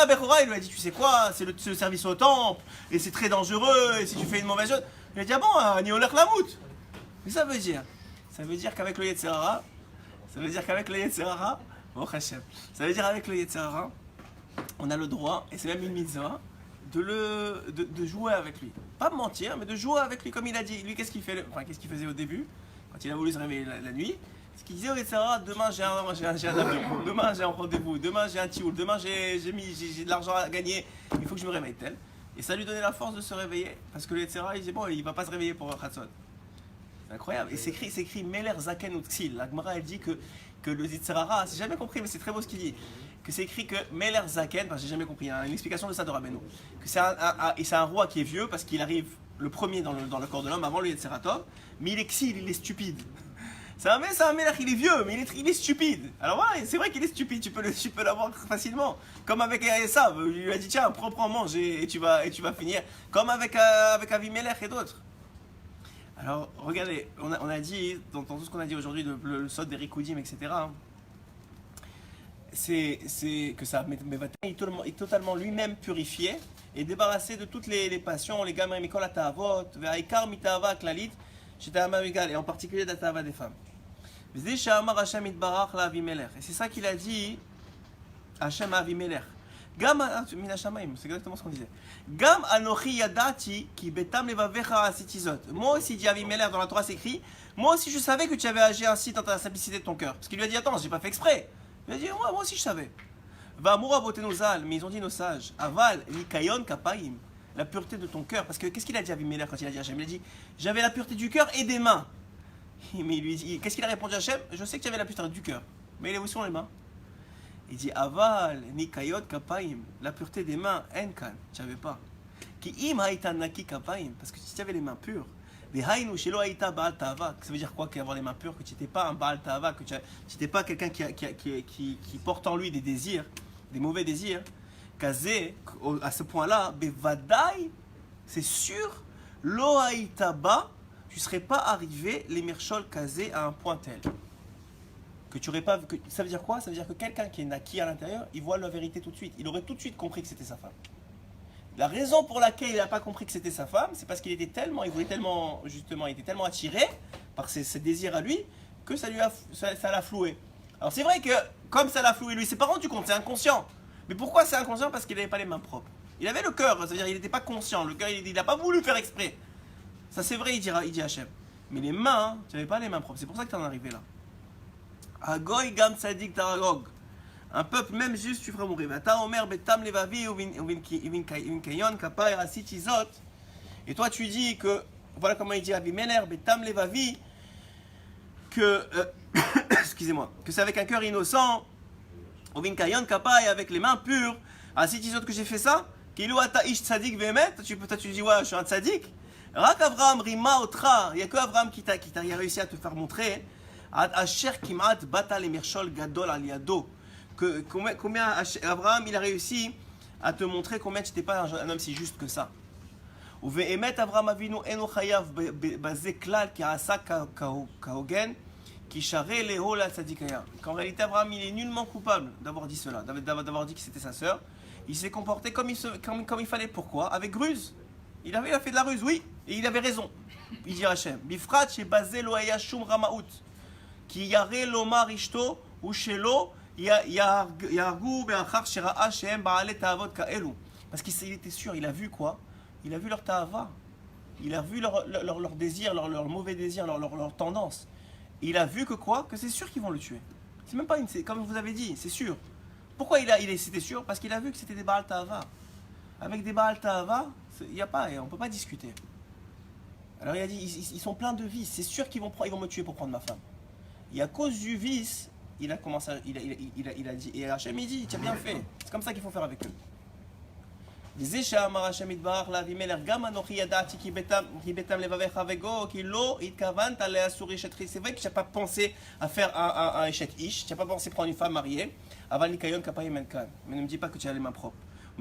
Bechora? Il lui a dit tu sais quoi, c'est le service au temple, et c'est très dangereux, et si tu fais une mauvaise chose. Il a dit ah bon, ni olech lamout. Mais ça veut dire qu'avec le Yetzirara, oh Hachem, ça veut dire avec le Yetzirara, on a le droit, et c'est même une mitzvah, de jouer avec lui. Pas mentir, mais de jouer avec lui, comme il a dit. Lui, qu'est-ce qu'il faisait au début, quand il a voulu se réveiller la nuit? Ce qu'il disait au Yetzirara, demain j'ai un avion, demain j'ai un rendez-vous, demain j'ai un tioul, demain j'ai de l'argent à gagner, il faut que je me réveille tel. Et ça lui donnait la force de se réveiller, parce que le Yetzirara, il disait bon, il va pas se réveiller pour Chatzot. C'est incroyable. Et c'est écrit Meler Zaken Utksil. La Gemara, elle dit que le Yetzirara, j'ai jamais compris, mais c'est très beau ce qu'il dit. Que c'est écrit que Meler Zaken, enfin j'ai jamais compris, hein, une explication de ça de Rabbeinu. Que c'est un roi qui est vieux parce qu'il arrive le premier dans le corps de l'homme avant le Yetzirator, mais il exile, il est stupide. C'est un Melech, il est vieux, mais il est stupide. Alors voilà, c'est vrai qu'il est stupide, tu peux l'avoir facilement. Comme avec Esav, il lui a dit tiens, prends, mange et tu vas finir. Comme avec Avimelech et d'autres. Alors regardez, on a dit, dans tout ce qu'on a dit aujourd'hui, le sod des Rikoudim, etc. Hein, c'est que ça est totalement lui-même purifié et débarrassé de toutes les passions, les gamins, Mikol Atavot, Ve'aikar Mitava Klalit, et en particulier d'Atava des femmes. Et c'est ça qu'il a dit Hachem à Avimelech. C'est exactement ce qu'on disait. Gam anochi yadati ki betam levavecha asitizot. Moi aussi, dit Avimelech, dans la Torah c'est écrit, moi aussi je savais que tu avais agi ainsi dans ta simplicité de ton cœur. Parce qu'il lui a dit attends, j'ai pas fait exprès. Il a dit moi aussi je savais. Va moura botenozal, mais ils ont dit nos sages. Aval nikayon kapaim, la pureté de ton cœur. Parce que qu'est-ce qu'il a dit Avimelech quand il a dit Hachem? Il a dit j'avais la pureté du cœur et des mains. Mais il lui dit qu'est-ce qu'il a répondu à Hachem? Je sais que tu avais la pureté du cœur, mais où sont les mains? Il dit aval nikayot kapaim, la pureté des mains enkan, tu n'avais pas. Ki im haïta naki kapaim, parce que si tu avais les mains pures, vehainu shelo haïta baal tava, ça veut dire quoi qu'avoir les mains pures, que tu n'étais pas un baal tava, que tu n'étais pas quelqu'un qui porte en lui des désirs, des mauvais désirs. Kazé, à ce point-là, bevadai, c'est sûr, lo haïta ba, tu ne serais pas arrivé les mirchol kazé à un point tel. Que tu aurais pas, ça veut dire quoi? Ça veut dire que quelqu'un qui est naquis à l'intérieur, il voit la vérité tout de suite. Il aurait tout de suite compris que c'était sa femme. La raison pour laquelle il n'a pas compris que c'était sa femme, c'est parce qu'il était tellement attiré par ses désirs à lui, que ça l'a floué. Alors c'est vrai que, comme ça l'a floué lui, il s'est pas rendu compte, c'est inconscient. Mais pourquoi c'est inconscient? Parce qu'il n'avait pas les mains propres. Il avait le cœur, ça veut dire qu'il n'était pas conscient. Le cœur, il n'a pas voulu faire exprès. Ça c'est vrai, il dit Hachem. Mais les mains, tu n'avais pas les mains propres. C'est pour ça que tu en es arrivé là. Agoy gam tzadik taragog. Un peuple même juste tu feras mourir. Et toi tu dis que, voilà comment il dit Abimelech, betam levavi, que, excusez-moi, que c'est avec un cœur innocent, ovin kayon kapai, avec les mains pures, asitizot que j'ai fait ça, kilou ata ish tzadik vehemet, toi tu dis ouais je suis un tzadik. Rak Avraham rima otra, il n'y a que Avraham qui t'a réussi à te faire montrer. Asher kimat bata le mirchol gadol aliado. Combien Abraham il a réussi à te montrer combien tu n'étais pas un homme si juste que ça. ובאמת אברהם אבינו אינו חייב בזה כלל כי עשה כהוגן qui charrait les hauts la tzadikaya. Qu'en réalité, Abraham, il est nullement coupable d'avoir dit cela, d'avoir dit que c'était sa sœur. Il s'est comporté comme il fallait. Pourquoi? Avec ruse. Il a fait de la ruse, oui, et il avait raison. Il dit Hachem. Bifrat chez basé lo haya shum ramaout. Qui yare lomar ishto ou shelo yargu be'achar shera'a shehem ba'ale ta'avot ka'elu. Parce qu'il était sûr, il a vu quoi? Il a vu leur ta'ava. Il a vu leur désir, leur mauvais désir, leur tendance. Il a vu que quoi? Que c'est sûr qu'ils vont le tuer. C'est même pas une... Comme vous avez dit, c'est sûr. Pourquoi c'était sûr? Parce qu'il a vu que c'était des Baal Ta'ava. Avec des Baal Ta'ava, on ne peut pas discuter. Alors il a dit, ils sont pleins de vices. C'est sûr qu'ils vont me tuer pour prendre ma femme. Et à cause du vice, il a commencé, il a dit, et Hachem il dit, tu as bien fait. C'est comme ça qu'il faut faire avec eux. C'est vrai que tu n'as pas pensé à faire un échet ish, tu n'as pas pensé prendre une femme mariée, mais ne me dis pas que tu as les mains propres. Et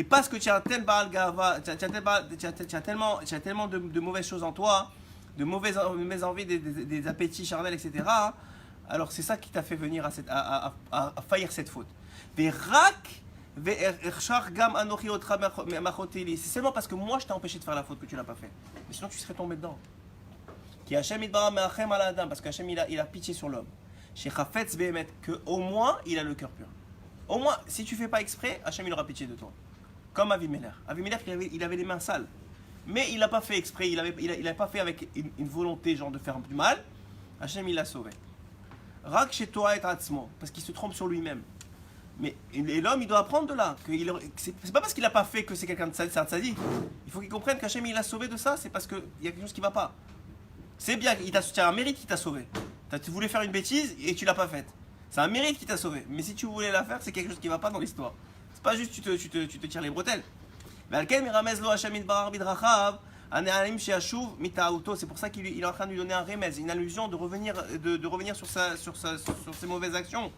parce que tu as tellement de mauvaises choses en toi, de mauvaises envies, des appétits charnels, etc., alors c'est ça qui t'a fait venir à faillir cette faute. C'est seulement parce que moi je t'ai empêché de faire la faute que tu l'as pas fait. Mais sinon tu serais tombé dedans. Parce qu'Hachem il a pitié sur l'homme. Que au moins il a le cœur pur. Au moins si tu fais pas exprès, Hachem il aura pitié de toi. Comme Avimelech. Avimelech il avait les mains sales. Mais il n'a pas fait exprès, il a pas fait avec une volonté genre de faire du mal. Hachem il l'a sauvé. Rak chez toi et Atzmo, parce qu'il se trompe sur lui-même. Mais l'homme, il doit apprendre de là. C'est pas parce qu'il n'a pas fait que c'est quelqu'un de sadique. Il faut qu'il comprenne qu'Hachem il l'a sauvé de ça, c'est parce qu'il y a quelque chose qui ne va pas. C'est bien, tu as un mérite qui t'a sauvé. Tu voulais faire une bêtise et tu l'as pas faite. C'est un mérite qui t'a sauvé. Mais si tu voulais la faire, c'est quelque chose qui ne va pas dans l'histoire. C'est pas juste tu te tires les bretelles. Mais c'est pour ça qu'il est en train de lui donner un remez, une allusion de revenir sur ses mauvaises actions.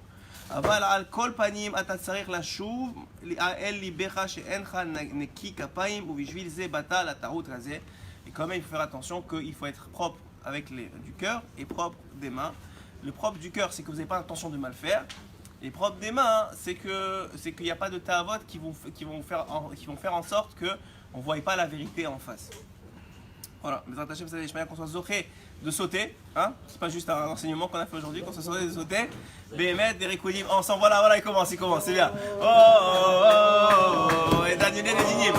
Et quand même il faut faire attention qu'il faut être propre du cœur et propre des mains. Le propre du cœur, c'est que vous n'avez pas l'intention de mal faire. Et propre des mains, c'est qu'il n'y a pas de ta'avot qui vont faire en sorte que on ne voie pas la vérité en face. Voilà, mais attachez, vous savez, je qu'on soit zoché de sauter, hein, c'est pas juste un enseignement qu'on a fait aujourd'hui, qu'on soit zoché de sauter, Béhémet, des Rikoudim, ensemble, voilà, il commence, c'est bien. Oh, et Daniel, les dignimes.